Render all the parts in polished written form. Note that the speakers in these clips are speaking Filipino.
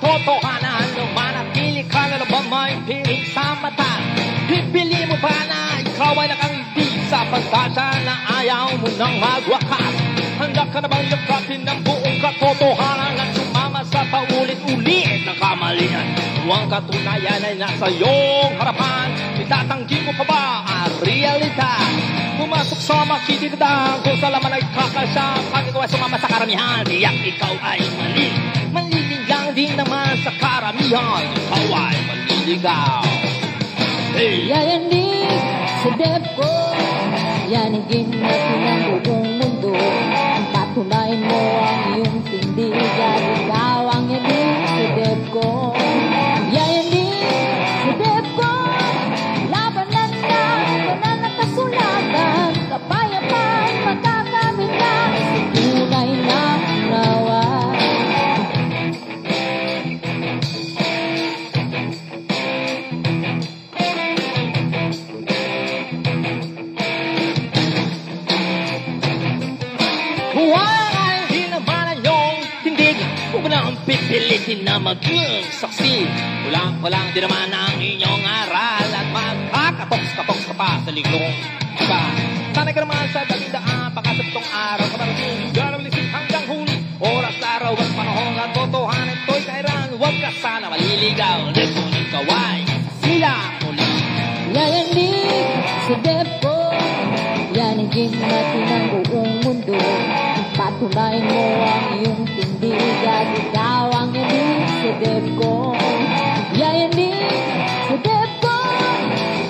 katotohanan. Manatili ka na bang may piling sa mata? Pipili mo ba na ikaw ay nakangiti sa pagtasa na ayaw mo nang magwakas? Handa ka na bang yakapin ng buong katotohanan at sumama sa paulit-ulit na kamalian? Huwag katunayan ay nasa iyong harapan. Itatanggi mo pa ba ang realidad? Pumasok sa makikitidang kung sa laman ay kakasya. Pag ikaw ay sumama sa karamihan, tiyak ikaw ay mali. Maliling lang din naman sa karamihan, ikaw ay maliligaw. Hey! Yayanig sa DepCo, yanigin natin ang buong mundo. Patunayan mo ang iyong tindigan, ikaw ang yanig sa DepCo. Yayanig sa DepCo, labanan na, banal na kasulatan, kapayapaan, makakamit na, sa tunay na unawa. Pipilitin na maging saksi. Walang di naman ang inyong aral at magkakatoks-katoks ka pa sa linglong iba. Sanay ka naman sa dalindaan, baka sa itong araw ka marating. Garalising hanggang huli, oras, araw at panahon at totohanan to'y kairan. Huwag ka sana maliligaw, Depco ikaw ay sila muli. Yayanig sa DepCo, yanigin natin ang buong mundo. Patunayan mo ang iyong tindigan, ikaw ang yanig sa DepCo. Yayanig sa DepCo,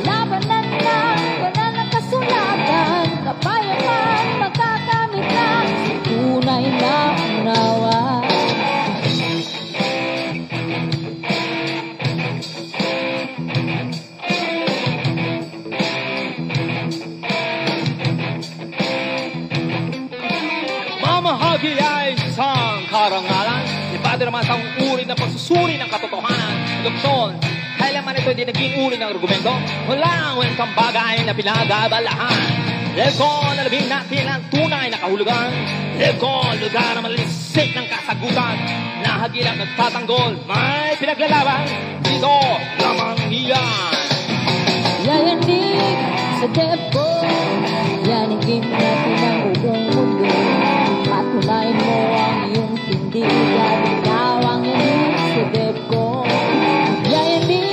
labanan na, banal na kasulatan, kapayapaan, magkakamit na, sa tunay na unawa. Mamahagi ay isang karangalan. Iba din naman sa uri ng pagsusuri ng katotohanan. Dokson, kailanman ito hindi naging uri ng argumento. Walang welcome bagay na pinagabalahan. Depco, nalabing natin ang tunay na kahulugan. Depco, lugar na malisik ng kasagutan. Nahagilang nagtatanggol, may pinaglalaban. Dito lamang iyan. Yayanig sa DepCo, yanigin natin ang buong mundo. Patunayan mo ang iyong tindigan, ikaw ang yanig sa DepCo. Yayanig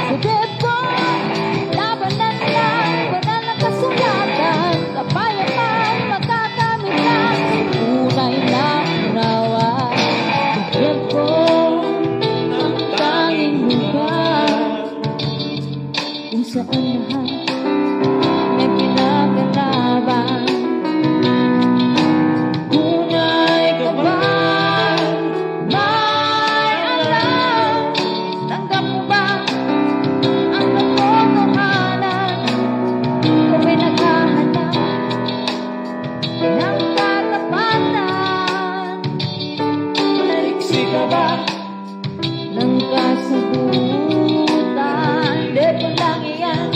sa DepCo, labanan na, banal na kasulatan, kapayapaan, magkakamit na, tunay na unawa. DepCo, ang tanging lugar kung saan lahat may pinagkalaban. Tunay ka ba? May alam? Tanggap mo ba ang katotohanan? Kung may naghahanap ng katapatan, maliksi ka ba ng kasagutan? Depco lang iyan,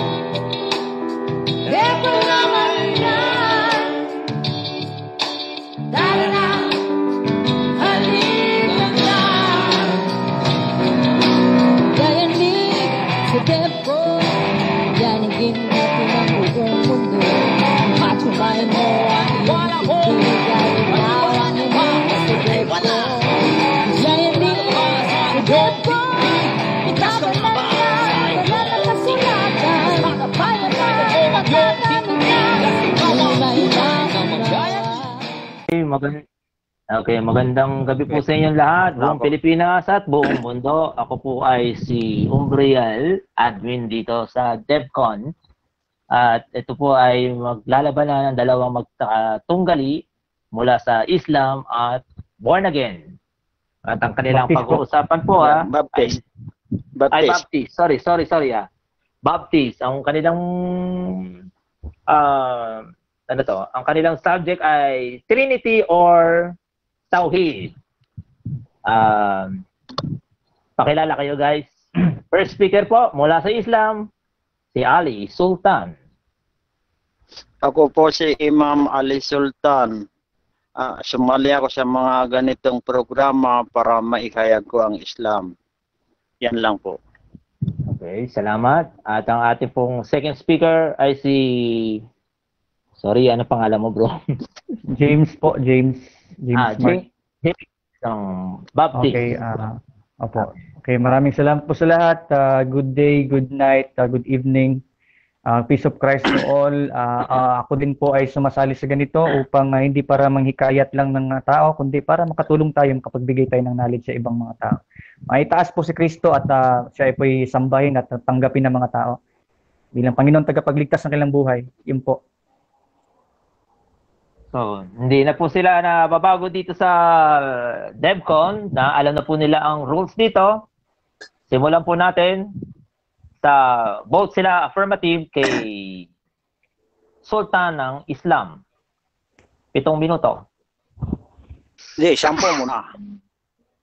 Depco naman yan. Tara na, halika na. Yayanig sa DepCo, yanigin natin ang buong mundo. Patunayan mo ang iyong tindigan, ikaw ang yanig sa DepCo. Yayanig sa DepCo, labanan na, banal na kasulatan, kapayapaan, magkakamit na, tunay na unawa. Magandang gabi po sa inyong lahat, buong Pilipinas at buong mundo. Ako po ay si Umbriel, admin dito sa DevCon. At ito po ay maglalaban na ng dalawang magkatunggali mula sa Islam at Born Again. At ang kanilang pag-uusapan po Baptist. Baptist. Sorry. Baptist. Ang kanilang ang kanilang subject ay Trinity or Tauhid. Pakilala kayo guys. First speaker po mula sa Islam, si Ali Sultan. Ako po si Imam Ali Sultan. sumali ako sa mga ganitong programa para maihayag ko ang Islam. Yan lang po. Okay, salamat. At ang ating pong second speaker ay si... Sorry, ano pangalan mo, bro? James po, James. James. Ng Baptist. Okay, opo. Okay, maraming salamat po sa lahat. Good day, good night, good evening. Peace of Christ to all. Ako din po ay sumasali sa ganito upang hindi para manghikayat lang ng mga tao, kundi para makatulong tayo, makapagbigay tayo ng knowledge sa ibang mga tao. Maitaas po si Kristo at siya ay po'y sambahin at tanggapin ng mga tao bilang Panginoon tagapagligtas ng kanilang buhay. Yun po. So, hindi na po sila na babago dito sa DevCon, na alam na po nila ang rules dito. Simulan po natin sa vote sila affirmative kay Sultan ng Islam. 7 minuto. Hindi, 10 muna.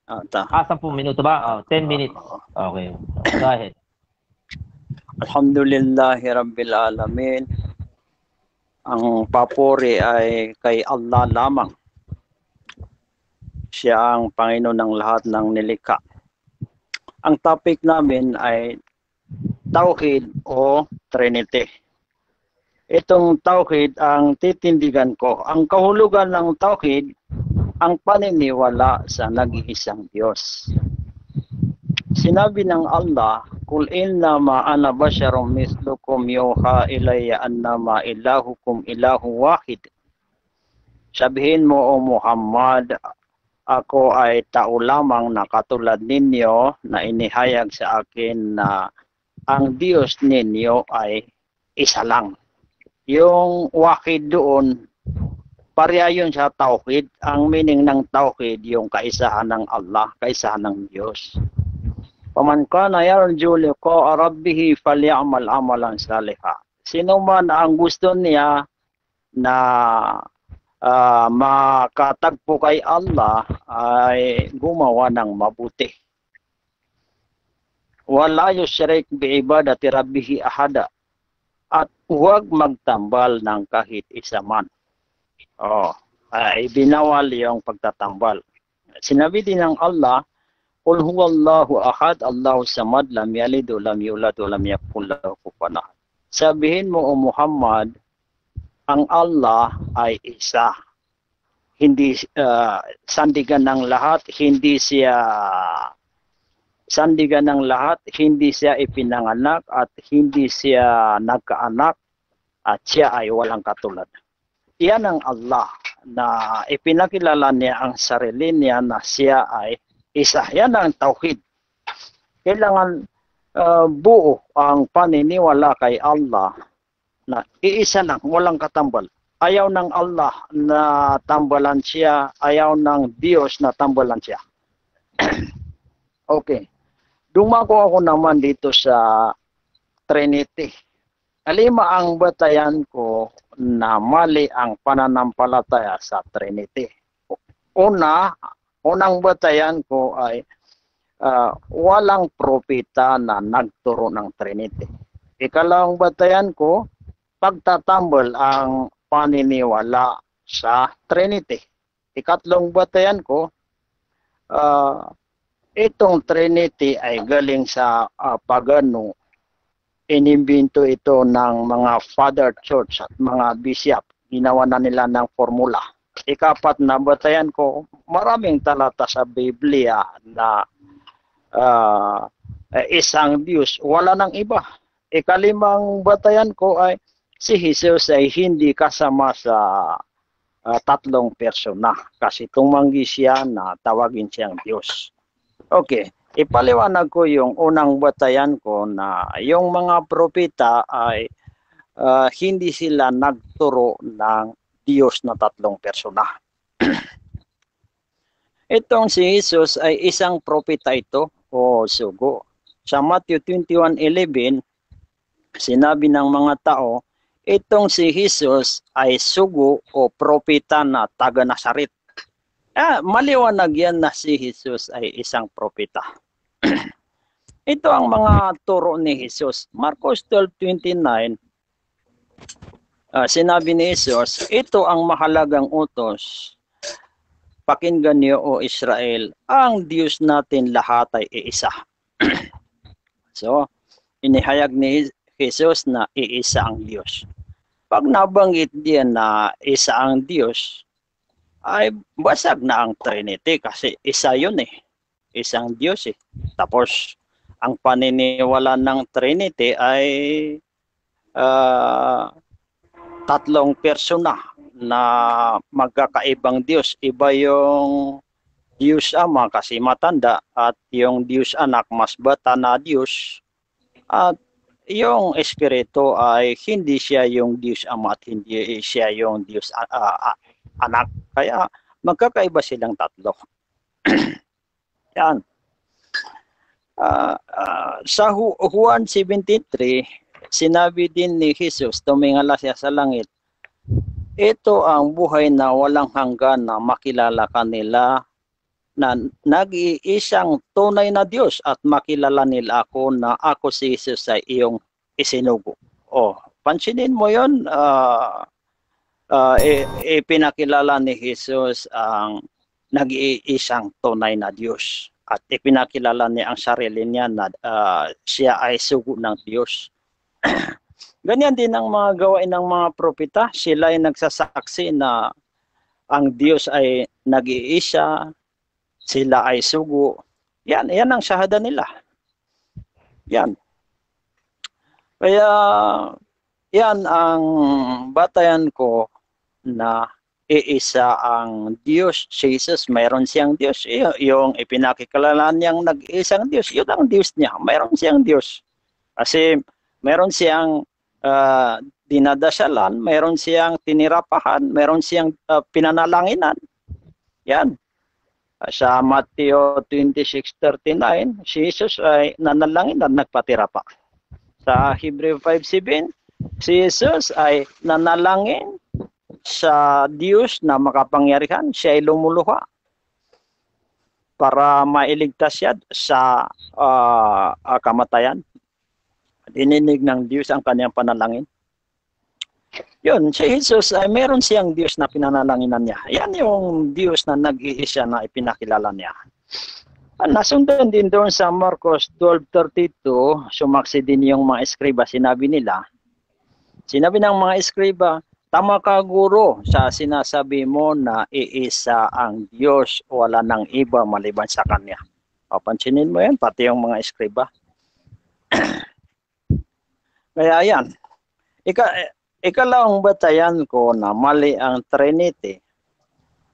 10 minuto ba? 10 minutes. Okay. Go ahead. Alhamdulillahi Rabbil Alamin. Ang papuri ay kay Allah lamang. Siya ang Panginoon ng lahat ng nilikha. Ang topic namin ay Tauhid o Trinity. Itong Tauhid ang titindigan ko. Ang kahulugan ng Tauhid, ang paniniwala sa nag-iisang Diyos. Sinabi ng Allah, Kul innama ana basyarum mislukum yuha ilayya annama ilahukum ilahu wahid. Sabihin mo, O Muhammad, ako ay tao lamang na katulad ninyo na inihayag sa akin na ang Diyos ninyo ay isa lang. Yung wahid doon, pareha yun sa tauhid. Ang meaning ng tauhid, yung kaisahan ng Allah, kaisahan ng Diyos. Paman kana yarju liqa rabbih falyamal amalan salihah. Sino man ang gusto niya na makatagpo kay Allah ay gumawa ng mabuti. Wala yusyrik biibadati rabbih ahada. At huwag magtambal ng kahit isa man. Ibinawal yung pagtatambal. Sinabi din ng Allah, Qul huwallahu ahad, Allahu samad, lam yalid, lam yulad, lam yakul lahu kufuwan ahad. Sabihin mo, O Muhammad, ang Allah ay isa. Hindi sandigan ng lahat, hindi siya sandigan ng lahat, hindi siya ipinanganak at hindi siya nagkaanak at siya ay walang katulad. Iyan ang Allah na ipinakilala niya ang sarili niya na siya ay isa. Yan ang tauhid. Kailangan buo ang paniniwala kay Allah na iisa lang, walang katambal. Ayaw ng Allah na tambalan siya, ayaw ng Diyos na tambalan siya. Okay. Dumako ako naman dito sa Trinity. Alima ang batayan ko na mali ang pananampalataya sa Trinity. Unang batayan ko ay walang propeta na nagturo ng Trinity. Ikalawang batayan ko, pagtatambal ang paniniwala sa Trinity. Ikatlong batayan ko, itong Trinity ay galing sa pagano. Inimbento ito ng mga Father Church at mga bishop. Ginawa na nila ng formula. Ikapat na batayan ko, maraming talata sa Biblia na isang Diyos, wala nang iba. Ikalimang batayan ko ay si Jesus ay hindi kasama sa tatlong persona kasi tumanggi siya na tawagin siyang Diyos. Okay, ipaliwanag ko yung unang batayan ko na yung mga propeta ay hindi sila nagturo ng Diyos na tatlong persona. Itong si Jesus ay isang propeta ito o sugo. Sa Matthew 21:11, sinabi ng mga tao, itong si Jesus ay sugo o propeta na taga Nazaret. Maliwanag yan na si Jesus ay isang propeta. Ito ang mga turo ni Jesus. Marcos 12:29, sinabi ni Jesus, ito ang mahalagang utos pakinggan niyo o Israel, ang Diyos natin lahat ay iisa. So, inihayag ni Jesus na iisa ang Diyos. Pag nabanggit diyan na isa ang Diyos, ay basag na ang Trinity kasi isa yun eh. Isang Diyos eh. Tapos, ang paniniwala ng Trinity ay tatlong persona na magkakaibang Diyos. Iba yung Diyos Ama kasi matanda at yung Diyos Anak mas bata na Diyos. At yung Espiritu ay hindi siya yung Diyos Ama at hindi siya yung Diyos Anak. Kaya magkakaiba silang tatlo. Yan. Sa Juan 17:3, sinabi din ni Jesus, tumingala siya sa langit, ito ang buhay na walang hanggan na makilala kanila na nag-iisang tunay na Diyos at makilala nila ako na ako si Jesus ay iyong isinugo. Oh, pansinin mo yun, ipinakilala ni Jesus ang nag-iisang tunay na Diyos. At ipinakilala niya ang sarili niya na siya ay sugo ng Diyos. Ganyan din ang mga gawain ng mga propeta. Sila ay nagsasaksi na ang Diyos ay nag-iisa, sila ay sugo. Yan ang shahada nila. Yan. Kaya yan ang batayan ko na iisa ang Diyos. Jesus, mayroon siyang Diyos. Yung ipinakikilala niyang nag-iisang Diyos, yun ang Diyos niya. Mayroon siyang Diyos. Kasi mayroon siyang dinadasalan, mayroon siyang tinirapahan, mayroon siyang pinanalanginan. Yan. Sa Mateo 26:39, si Jesus ay nanalangin at nagpatirapa. Sa Hebreo 5:7, si Jesus ay nanalangin sa Diyos na makapangyarihan, siya ay lumuluha para mailigtas siya sa kamatayan. Dininig ng Diyos ang kanyang panalangin. Yun, si Jesus ay meron siyang Diyos na pinanalanginan niya. Yan yung Diyos na nag-iisa na ipinakilala niya. Nasundan din doon sa Marcos 12:32, sumaksi din yung mga eskriba, sinabi ng mga eskriba, tama ka guro sa sinasabi mo na iisa ang Diyos, wala nang iba maliban sa Kanya. Papansinin mo yan, pati yung mga eskriba. Kaya yan, ikalawang batayan ko na mali ang Trinity,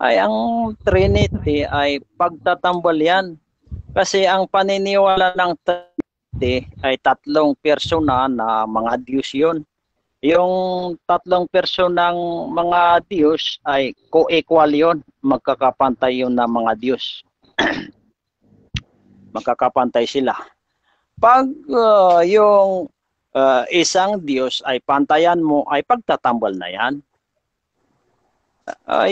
ay ang Trinity ay pagtatambal yan. Kasi ang paniniwala ng Trinity ay tatlong persona na mga Diyos yun. Yung tatlong personang mga Diyos ay co-equal yun. Magkakapantay yun na mga Diyos. Magkakapantay sila. Pag yung isang Diyos ay pantayan mo, ay pagtatambal na yan.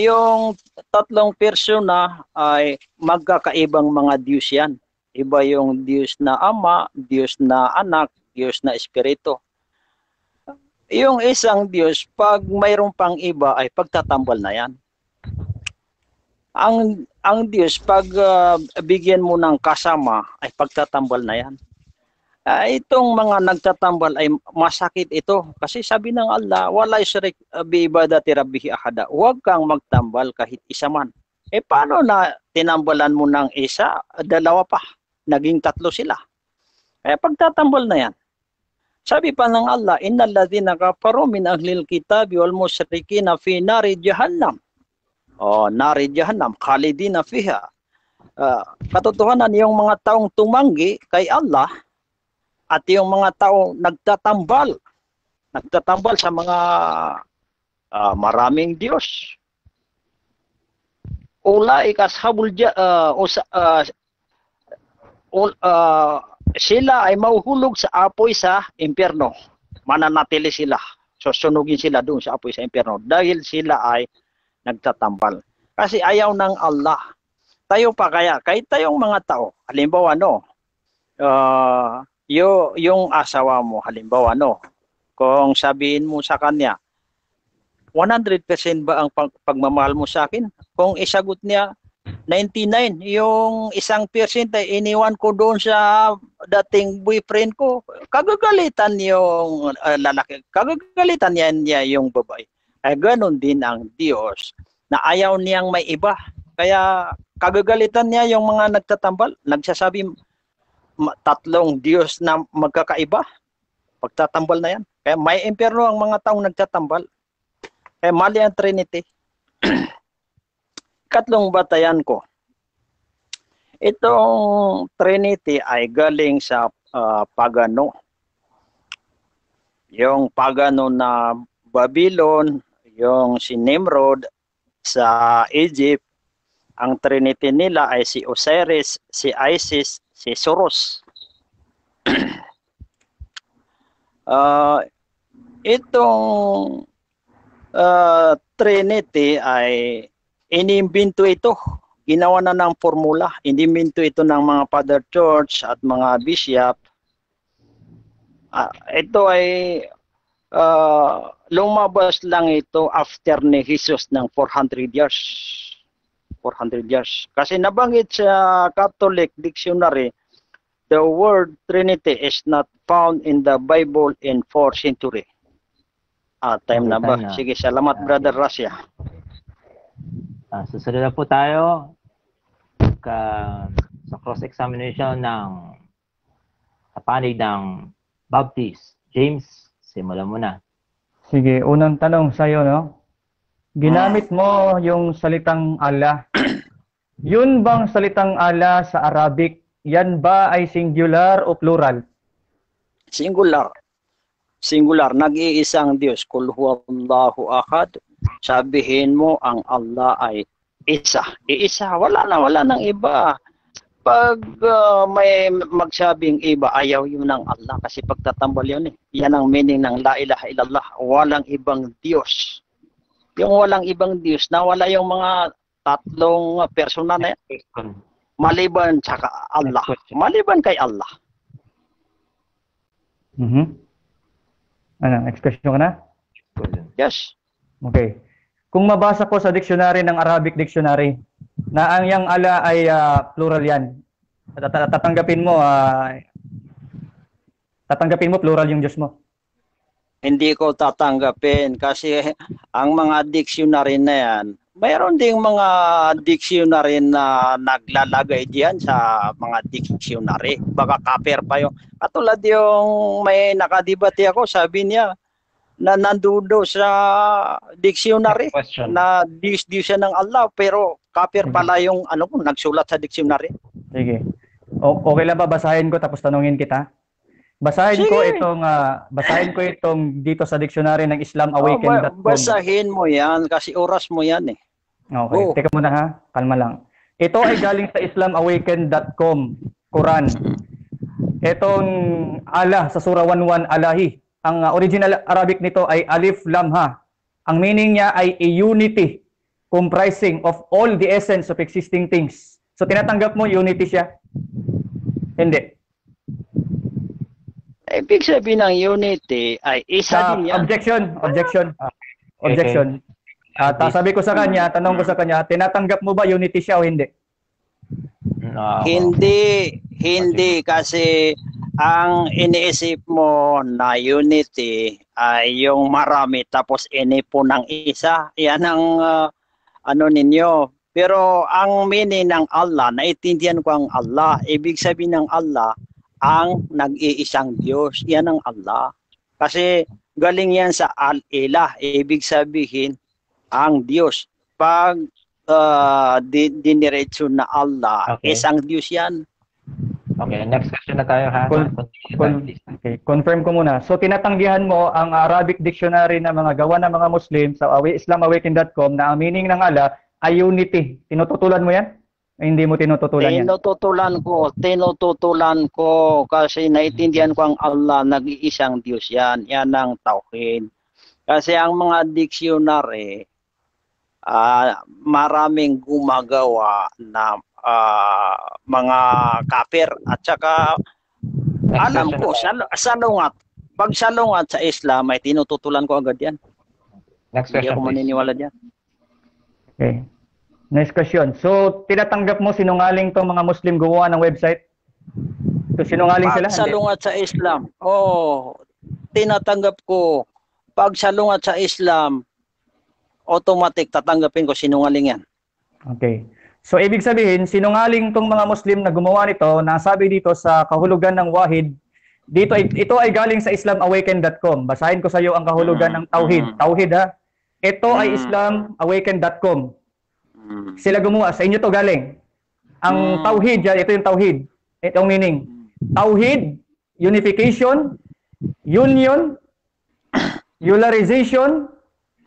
Yung tatlong persona ay magkakaibang mga Diyos yan. Iba yung Diyos na Ama, Diyos na Anak, Diyos na Espiritu. Yung isang Diyos, pag mayroong pang iba, ay pagtatambal na yan. Ang Diyos, pag bigyan mo ng kasama, ay pagtatambal na yan. Itong mga nagtatambal ay masakit ito. Kasi sabi ng Allah, wala yusyrik bi ibadati rabbihi ahada. Huwag kang magtambal kahit isa man. Paano na tinambalan mo ng isa, dalawa pa? Naging tatlo sila. Kaya pagtatambal na yan. Sabi pa ng Allah, innal ladzina kafaru min ahlil kitabi wal musyrikina fi nari jahannam. Nari jahannam, khalidina fiha. Katotohanan, yung mga taong tumanggi kay Allah, at yung mga tao nagtatambal sa mga maraming Diyos. Ulaika ashabul sila ay mahuhulog sa apoy sa impyerno. Mananatili sila. Susunugin sila doon sa apoy sa impyerno dahil sila ay nagtatambal. Kasi ayaw ng Allah. Tayo pa kaya, kahit tayong mga tao, halimbawa yung asawa mo, halimbawa kung sabihin mo sa kanya, 100% ba ang pagmamahal mo sa akin? Kung isagot niya, 99. Yung 1% ay iniwan ko doon sa dating boyfriend ko. Kagagalitan yung lalaki. Kagagalitan niya yung babae. Ay ganon din ang Diyos na ayaw niyang may iba. Kaya kagagalitan niya yung mga nagtatambal. Nagsasabi tatlong Diyos na magkakaiba. Pagtatambal na yan. Kaya may impyerno ang mga taong nagtatambal. Kaya mali ang Trinity. Katlong batayan ko. Itong Trinity ay galing sa pagano. Yung pagano na Babylon, yung si Nimrod sa Egypt, ang Trinity nila ay si Osiris, si Isis, si Soros. Itong Trinity ay inimbento ito. Ginawa na ng formula. Inimbento ito ng mga Father Church at mga bishop. Ito ay lumabas lang ito after ni Jesus ng 400 years. 400 years. Kasi nabanggit sa Catholic Dictionary, the word Trinity is not found in the Bible in 4th century. Time na ba? Sige, salamat Brother Rasya. Susunod na po tayo sa cross-examination ng panig ng Baptist. James, simulan mo na. Sige, unang tanong sa iyo, no? Ginamit mo yung salitang Allah. Yun bang salitang Allah sa Arabic, yan ba ay singular o plural? Singular. Singular. Nag-iisang Diyos. Kul huwallahu ahad. Sabihin mo ang Allah ay isa. Iisa. Wala nang iba. Pag may magsabing iba, ayaw yun ng Allah kasi pagtatambal yun eh. Yan ang meaning ng la ilaha illallah. Walang ibang Diyos. Yung walang ibang Diyos, nawala yung mga tatlong persona na yan. Maliban sa Allah. Maliban kay Allah. Ano, next question ka na? Yes. Okay. Kung mabasa ko sa dictionary ng Arabic dictionary, na ang yang Allah ay plural yan. Tatanggapin mo plural yung Diyos mo. Hindi ko tatanggapin kasi ang mga dictionary na yan, mayroon ding mga dictionary na naglalagay diyan sa mga dictionary. Baka kaper pa yung. Katulad yung may nakadibati ako, sabi niya na nandudo sa dictionary na Diyos ng Allah pero kaper pala yung nagsulat sa dictionary. Sige. Okay lang ba basahin ko tapos tanungin kita? Basahin ko itong dito sa dictionary ng islamawaken.com. Basahin mo yan kasi oras mo yan eh. Okay, teka muna ha, kalma lang. Ito ay galing sa islamawaken.com, Quran. Itong Allah sa surah 11 Alahi. Ang original Arabic nito ay Alif Lam Ha. Ang meaning niya ay a unity comprising of all the essence of existing things. So tinatanggap mo unity siya? Hindi. Ibig sabihin ng unity ay isa din yan. Objection. Sabi ko sa kanya, tanong ko sa kanya, tinatanggap mo ba unity siya o hindi? Hindi kasi ang iniisip mo na unity ay yung marami tapos inipon ng isa. Yan ang ninyo. Pero ang meaning ng Allah, naiintindihan ko ang Allah. Ibig sabihin ng Allah, ang nag-iisang Diyos. Yan ang Allah. Kasi galing yan sa Al-Ilah. Ibig sabihin, ang Diyos. Pag diniretso na Allah, isang Diyos yan. Okay, next question na tayo ha. Okay, confirm ko muna. So tinatanggihan mo ang Arabic dictionary na mga gawa ng mga Muslim sa islamawaken.com na ang meaning ng Allah ay unity. Tinututulan mo yan? Hindi mo tinututulan yan? Tinututulan ko kasi naiintindihan ko ang Allah, nag-iisang Diyos yan. Yan ang tauhid. Kasi ang mga dictionary, maraming gumagawa na mga kafir at saka alam ko salungat. Pag salungat sa Islam ay tinututulan ko agad yan. Next Hindi question. ako maniniwala dyan. Okay. Next question. So, tinatanggap mo sinungaling tong mga Muslim gumawa ng website? So, sinungaling sila? Pag salungat sa Islam, tinatanggap ko. Pag salungat sa Islam, automatic tatanggapin ko sinungaling yan. Okay. So, ibig sabihin, sinungaling tong mga Muslim na gumawa nito, nasabi dito sa kahulugan ng Wahid, ito ay galing sa islamawaken.com. Basahin ko sa iyo ang kahulugan ng Tauhid. Tauhid ha. Ito ay islamawaken.com. Sila gumawa. Sa inyo to galing. Ang Tauhid, ito yung Tauhid. Ito ang meaning. Tauhid, unification, union, eularization,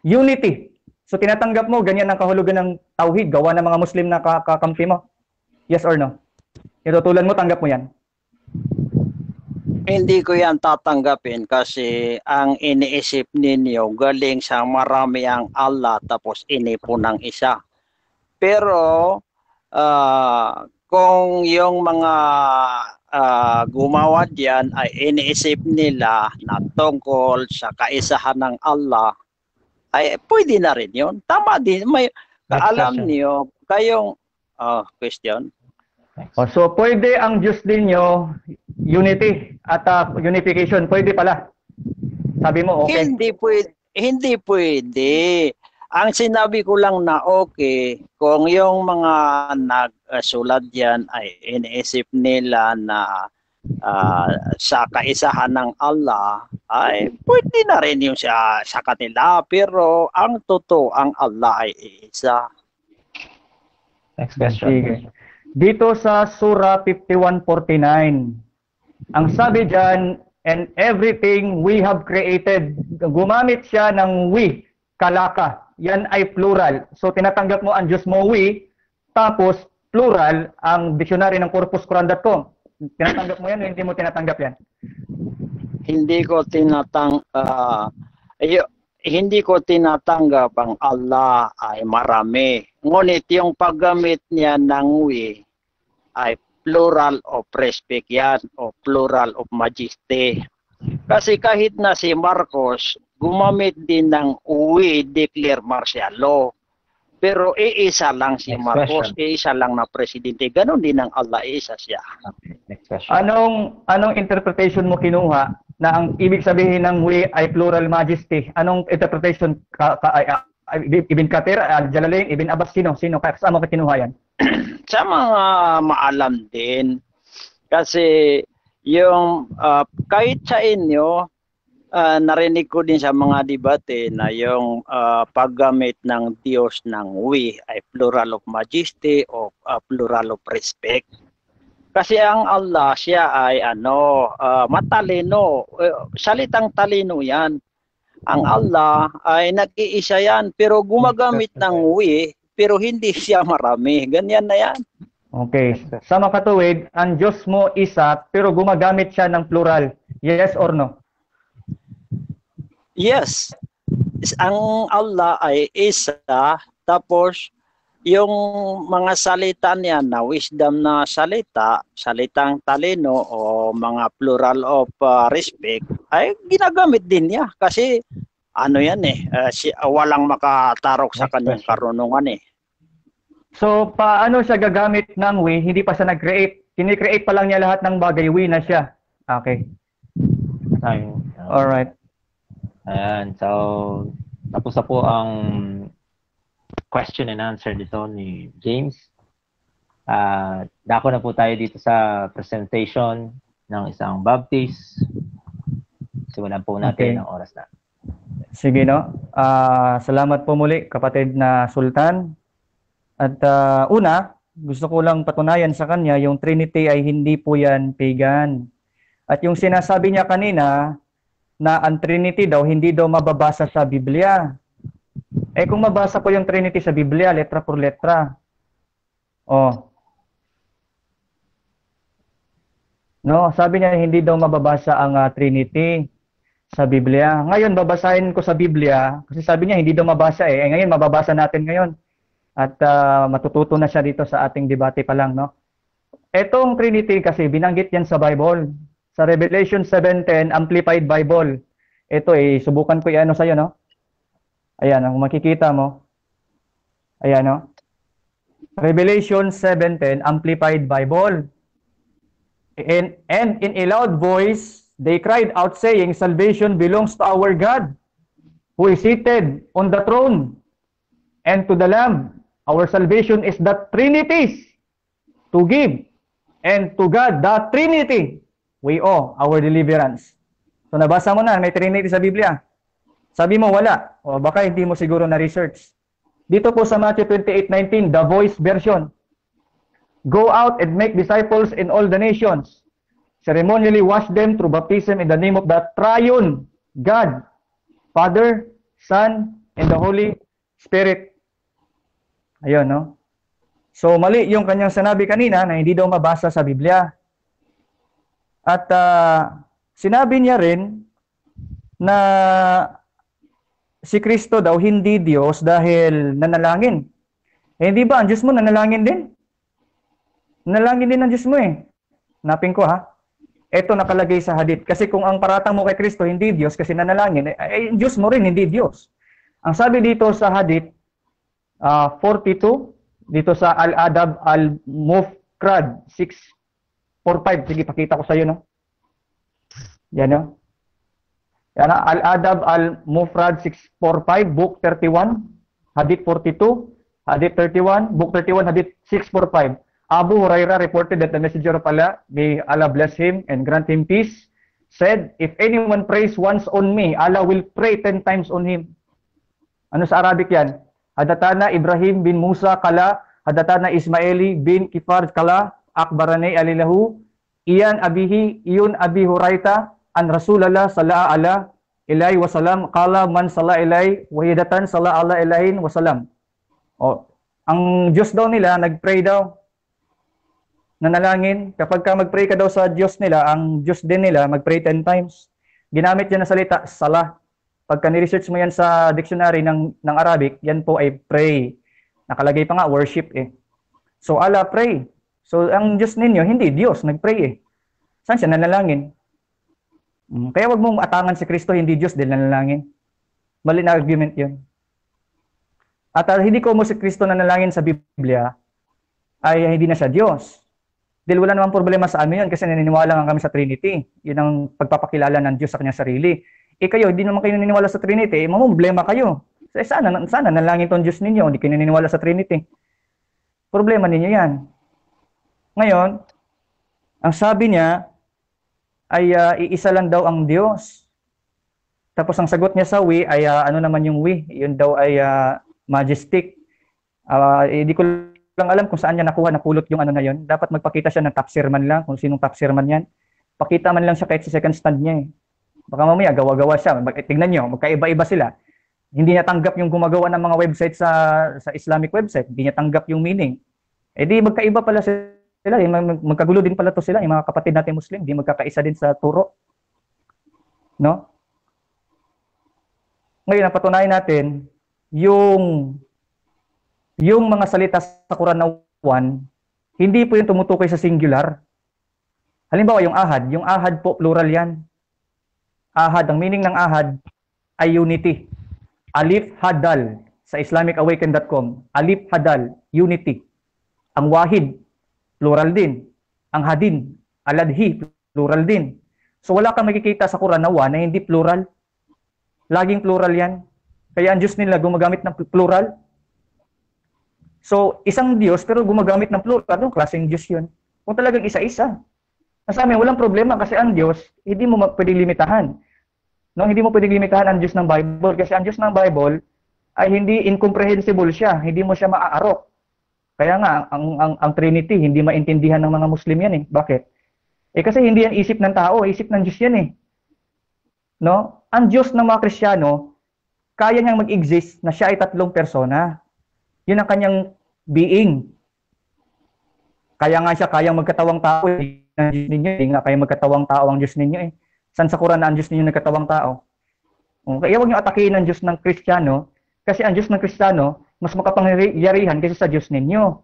unity. So tinatanggap mo, ganyan ang kahulugan ng Tauhid, gawa ng mga Muslim na kakampi mo? Yes or no? Itutulan mo, tanggap mo yan? Hindi ko yan tatanggapin kasi ang iniisip ninyo galing sa marami ang Allah tapos inipon ng isa. Pero kung yung mga gumawa diyan ay iniisip nila na tungkol sa kaisahan ng Allah, ay pwede na rin yun. Tama din. May alam niyo kayong question. So pwede ang Diyos ninyo unity at unification, pwede pala. Sabi mo okay. Hindi pwede. Ang sinabi ko lang na okay kung yung mga nagsulat diyan ay iniisip nila na sa kaisahan ng Allah, ay pwede na rin yung sa kanila, pero ang totoo ang Allah ay isa. Next question. Sige. Dito sa Surah 51:49, ang sabi diyan, and everything we have created, gumamit siya ng we, kalaka. Yan ay plural. So tinatanggap mo ang Diyos mo we, tapos plural ang dictionary ng corpusquran.com. Tinatanggap mo yan o hindi mo tinatanggap yan? Hindi ko tinatanggap ang Allah ay marami. Ngunit yung paggamit niya ng we ay plural of respect yan o plural of majesty. Kasi kahit na si Marcos gumamit din ng we declare martial law. Pero iisa lang si Marcos, iisa lang na presidente. Ganon din ang Allah, iisa siya. Next question. Anong interpretation mo kinuha na ang ibig sabihin ng we ay plural majesty? Anong interpretation Ibn Kathir, Jalalain, Ibn Abbas, sino? Saan mo kinuha yan? Sa mga maalam din. Kasi yung kahit sa inyo, narinig ko din sa mga debate na yung paggamit ng Diyos ng we ay plural of majesty o plural of respect. Kasi ang Allah siya ay matalino, salitang talino yan. Ang Allah ay nag-iisa yan pero gumagamit ng we pero hindi siya marami. Ganyan na yan. Okay. Sa makatuwid, ang Diyos mo isa pero gumagamit siya ng plural. Yes or no? Yes. Ang Allah ay isa, tapos yung mga salita niya na wisdom na salita, salitang talino o mga plural of respect, ay ginagamit din niya. Kasi yan walang makatarok sa kanyang karunungan eh. So, paano siya gagamit ng we? Hindi pa siya nag-create. Kini-create pa lang niya lahat ng bagay. We na siya. Okay. Alright. Ayan, so tapos na po ang question and answer dito ni James. Dako na po tayo dito sa presentation ng isang Baptist. Simulan po natin ang oras na. Sige, no? Salamat po muli, kapatid na Sultan. At una, gusto ko lang patunayan sa kanya, yung Trinity ay hindi po yan pagan. At yung sinasabi niya kanina, na ang Trinity daw, hindi daw mababasa sa Biblia. Kung mabasa po yung Trinity sa Biblia, letra por letra. No, sabi niya, hindi daw mababasa ang Trinity sa Biblia. Ngayon, babasahin ko sa Biblia, kasi sabi niya, hindi daw mabasa ngayon, mababasa natin ngayon. At matututo na siya dito sa ating debate pa lang, no? Etong Trinity kasi, binanggit yan sa Bible. Sa Revelation 7:10, Amplified Bible. Ito subukan ko i-ano sa'yo, no? Ayan, kung makikita mo. Ayan, no? Revelation 7:10, Amplified Bible. And in a loud voice, they cried out saying, salvation belongs to our God, who is seated on the throne, and to the Lamb. Our salvation is the Trinity's to give, and to God, the Trinity, we owe our deliverance. So nabasa mo na, may Trinity sa Biblia. Sabi mo, wala. O baka hindi mo siguro na-research. Dito po sa Matthew 28:19, the Voice version. Go out and make disciples in all the nations. Ceremonially wash them through baptism in the name of the triune God, Father, Son, and the Holy Spirit. Ayun, no? So, mali yung kanyang sinabi kanina na hindi daw mabasa sa Biblia. At sinabi niya rin na si Kristo daw hindi Diyos dahil nanalangin. Eh, hindi ba ang Diyos mo nanalangin din? Nanalangin din ang Diyos mo eh. Hanapin ko ha. Ito nakalagay sa hadith. Kasi kung ang paratang mo kay Kristo hindi Diyos kasi nanalangin, eh Diyos mo rin hindi Diyos. Ang sabi dito sa hadith 42, dito sa Al-Adab Al-Mufrad 645. Sige, pakita ko sa iyo, no? Yan, no? Yan, Al-Adab Al-Mufrad 645, Book 31, Hadith 42, Hadith 31, Book 31, Hadith 645. Abu Hurairah reported that the messenger of Allah, may Allah bless him and grant him peace, said, if anyone prays once on me, Allah will pray 10 times on him. Ano sa Arabic yan? Hadatana Ibrahim bin Musa kala, hadatana Ismaili bin Kifar kala, akbarane alilahu, iyan abihi, iyun abi Huraita, an Rasulallah sala ala, ilay wasalam, kala man sala ilay, wahidatan sala ala ilahin wasalam. O, ang Diyos daw nila, nag-pray daw, nanalangin. Kapag ka mag-pray ka daw sa Diyos nila, ang Diyos din nila, mag-pray 10 times. Ginamit yan na salita, salah. Pagka ni-research mo yan sa dictionary ng Arabic, yan po ay pray. Nakalagay pa nga, worship eh. So, Allah pray. So, ang Diyos ninyo, hindi Diyos, nag-pray eh. Saan siya nanalangin? Kaya wag mong atangan si Kristo, hindi Diyos, din nanalangin. Mali na argument yun. At hindi ko mo si Kristo nanalangin sa Biblia, ay hindi na siya Diyos. Dahil wala namang problema sa amin yun kasi naniniwala nga kami sa Trinity. Yun ang pagpapakilala ng Diyos sa kanyang sarili. Eh kayo, hindi naman kayo naniniwala sa Trinity, problema kayo. Sana nalangin tong Diyos ninyo, hindi kayo naniniwala sa Trinity. Problema ninyo yan. Ngayon, ang sabi niya ay iisa lang daw ang Diyos. Tapos ang sagot niya sa we ay ano naman yung we? Yun daw ay majestic. Hindi ko lang alam kung saan niya napulot yung ano na yun. Dapat magpakita siya ng tafsir man lang, kung sinong tafsir man yan. Pakita man lang siya kahit sa second stand niya eh. Baka mamaya gawa-gawa siya. Tignan niyo, magkaiba-iba sila. Hindi niya tanggap yung gumagawa ng mga website sa Islamic website. Hindi niya tanggap yung meaning. Eh di magkaiba pala sila. Magkagulo din pala to sila. Yung mga kapatid natin Muslim, di magkakaisa din sa turo. No? Ngayon, napatunayan natin yung mga salita sa Quran na 1, hindi po yung tumutukoy sa singular. Halimbawa, yung ahad po, plural yan. Ahad, ang meaning ng ahad ay unity. Alif Hadal, sa IslamicAwaken.com. Alif Hadal, unity. Ang wahid, plural din. Ang hadin, aladhi, plural din. So wala kang makikita sa Quran na 1 na hindi plural. Laging plural yan. Kaya ang Diyos nila gumagamit ng plural. So, isang Diyos pero gumagamit ng plural. Anong klaseng Diyos yun? Kung talagang isa-isa. Sa amin, walang problema kasi ang Diyos, hindi mo pwedeng limitahan. No? Hindi mo pwedeng limitahan ang Diyos ng Bible kasi ang Diyos ng Bible ay hindi incomprehensible siya. Hindi mo siya maaarok. Kaya nga, ang Trinity, hindi maintindihan ng mga Muslim yan eh. Bakit? Eh kasi hindi yan isip ng tao, isip ng Diyos yan eh. No? Ang Diyos ng mga Kristiyano, kaya niyang mag-exist na siya ay 3 persona. Yun ang kanyang being. Kaya nga siya kayang magkatawang tao eh. Ang Diyos ninyo, hindi nga kaya magkatawang tao ang Diyos ninyo eh. San sa Quran na ang Diyos ninyo nagkatawang tao? Kaya huwag niyo atakihin ang Diyos ng Kristiyano kasi ang Diyos ng Kristiyano mas makapangyarihan kaysa sa Diyos ninyo.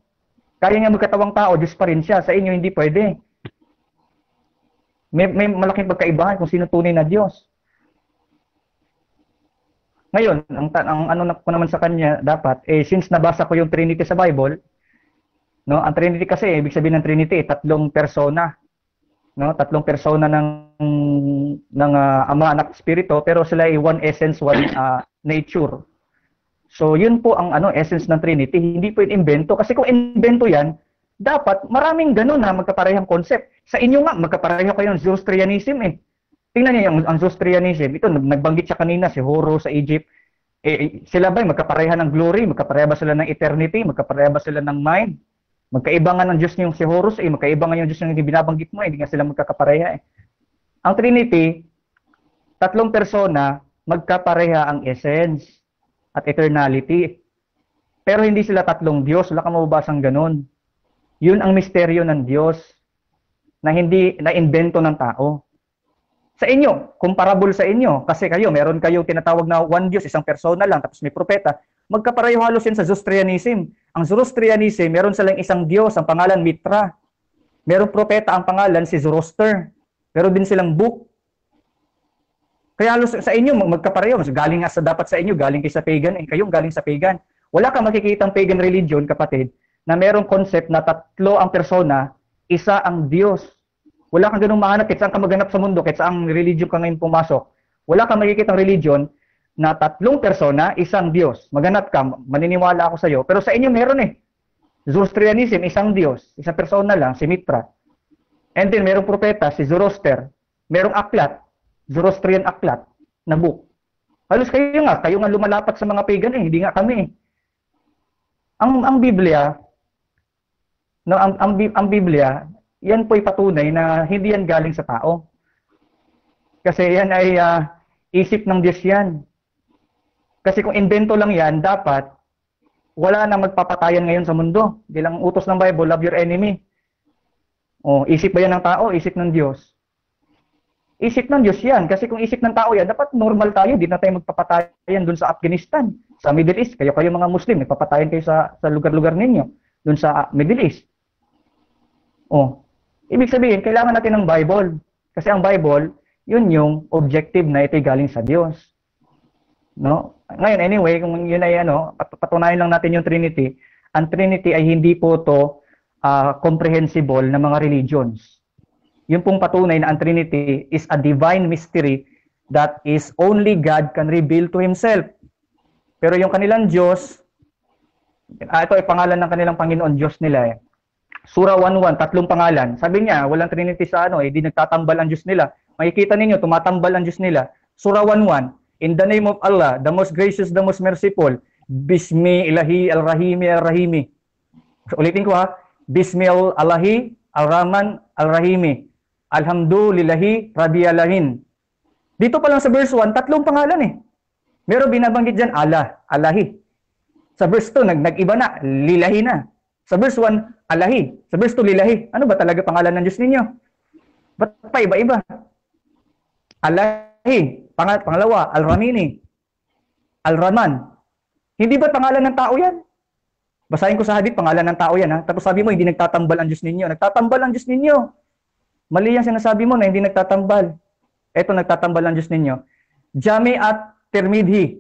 Kaya niya magkatawang tao, Diyos pa rin siya. Sa inyo hindi pwede. May malaking pagkaibahan kung sino tunay na Diyos. Ngayon, ang ano ko naman sa kanya dapat, since nabasa ko yung Trinity sa Bible, No, ang Trinity kasi, ibig sabihin ng Trinity, tatlong persona. No, tatlong persona ng Ama, Anak, Espiritu, pero sila ay one essence, one nature. So, yun po ang essence ng Trinity. Hindi po invento kasi kung invento 'yan, dapat maraming ganun na magkaparehang concept. Sa inyo nga magkapareho kayo ng Zoroastrianism eh. Tingnan niyo ang Zoroastrianism. Ito nagbanggit siya kanina si Horus sa Egypt. Sila ba magkapareha ng glory? Magkapareha ba sila ng eternity? Magkapareha ba sila ng mind? Magkaiba nga ng Diyos yung si Horus, magkaiba nga yung Diyos yung binabanggit mo, hindi nga sila magkakapareha. Ang Trinity, tatlong persona, magkapareha ang essence at eternality. Pero hindi sila tatlong Diyos, wala kang mababasang ganun. Yun ang misteryo ng Diyos na hindi na-invento ng tao. Sa inyo, comparable sa inyo, kasi meron kayong tinatawag na one Diyos, isang persona lang, tapos may propeta, magkapareho halos yan sa Zoroastrianism. Ang Zoroastrianism, meron silang isang Diyos, ang pangalan Mitra. Merong propeta, ang pangalan si Zoroaster. Meron din silang book. Kaya halos sa inyo, magkapareho. Galing nga dapat sa inyo, galing kayo sa pagan, kayong galing sa pagan. Wala kang makikitang pagan religion, kapatid, na merong concept na tatlo ang persona, isa ang Diyos. Wala kang ganung mahanap, kahit saan ka maganap sa mundo, kahit saan religion ka ngayon pumasok. Wala kang makikitang religion na tatlong persona, isang Diyos. Maganap ka, maniniwala ako sa iyo. Pero sa inyo meron eh. Zoroastrianism, isang Diyos, isang persona lang, si Mitra. And then merong propeta, si Zoroaster. Merong aklat, Zoroastrian aklat, na book. Halos kayo nga lumalapat sa mga pagan hindi nga kami eh. Ang Biblia, no, ang Biblia, yan po'y patunay na hindi yan galing sa tao. Kasi yan ay isip ng Diyos yan. Kasi kung invento lang yan, dapat wala nang magpapatayan ngayon sa mundo. Bilang utos ng Bible, love your enemy. Isip ba yan ng tao? Isip ng Diyos. Isip ng Diyos yan. Kasi kung isip ng tao yan, dapat normal tayo. Di na tayo magpapatayan dun sa Afghanistan, sa Middle East. Kayo mga Muslim, magpapatayan kayo sa lugar-lugar ninyo, dun sa Middle East. Ibig sabihin, kailangan natin ng Bible. Kasi ang Bible, yun yung objective na ito'y galing sa Diyos. No? Ngayon, anyway, kung yun ay patunayan lang natin yung Trinity. Ang Trinity ay hindi po to comprehensible na mga religions. Yung pong patunay na ang Trinity is a divine mystery that is only God can reveal to Himself. Pero yung kanilang Diyos, ito ay pangalan ng kanilang Panginoon, Diyos nila eh. Surah 1:1, tatlong pangalan. Sabi niya, walang Trinity sa di nagtatambal ang Diyos nila. Makikita ninyo, tumatambal ang Diyos nila. Surah 1:1, in the name of Allah, the most gracious, the most merciful, Bismi Ilahi Al-Rahimi Al-Rahimi. So, ulitin ko Bismi Allahi Al-Rahman Al-Rahimi. Alhamdulillahi Rabbil Alamin. Dito pa lang sa verse 1, tatlong pangalan eh. Meron binabanggit dyan, Allah, Allahi. Sa verse 2, nag-iba na, Lilahi na. Sa verse 1, Allahi. Sa verse 2, Lilahi. Ano ba talaga pangalan ng Diyos ninyo? Ba't pa iba-iba? Allahi. Pangalawa, Al-Ramini. Al-Rahman. Hindi ba pangalan ng tao yan? Basahin ko sa hadith, pangalan ng tao yan. Tapos sabi mo, hindi nagtatambal ang Diyos ninyo. Nagtatambal ang Diyos ninyo. Mali yan sinasabi mo na hindi nagtatambal. Ito, nagtatambal ang Diyos ninyo. Jami at Tirmidhi,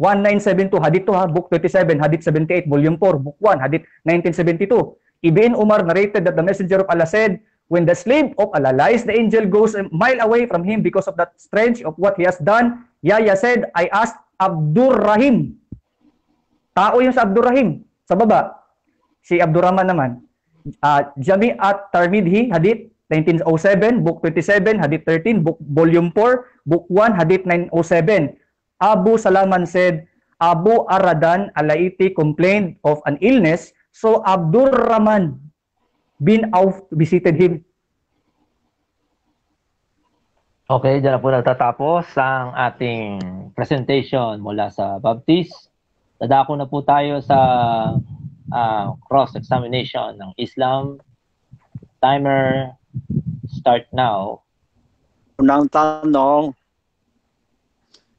1972, hadith to book 27, hadith 78, volume 4, book 1, hadith 1972. Ibn Umar narrated that the messenger of Allah said, when the slave of Allah lies, the angel goes a mile away from him because of that strange of what he has done. Yahya said, I asked Abdurrahim. Tao yung sa Abdurrahim. Sa baba, si Abdurrahman naman. Jami at Tirmidhi, hadith 1907, book 27, hadith 13, book volume 4, book 1, hadith 907. Abu Salaman said, Abu Aradan Alaiti complained of an illness, so Abdurrahman bin Auf visited him. Okay, dyan na po nagtatapos ang ating presentation mula sa Baptist. Dadako na po tayo sa cross-examination ng Islam. Timer, start now. Unang tanong,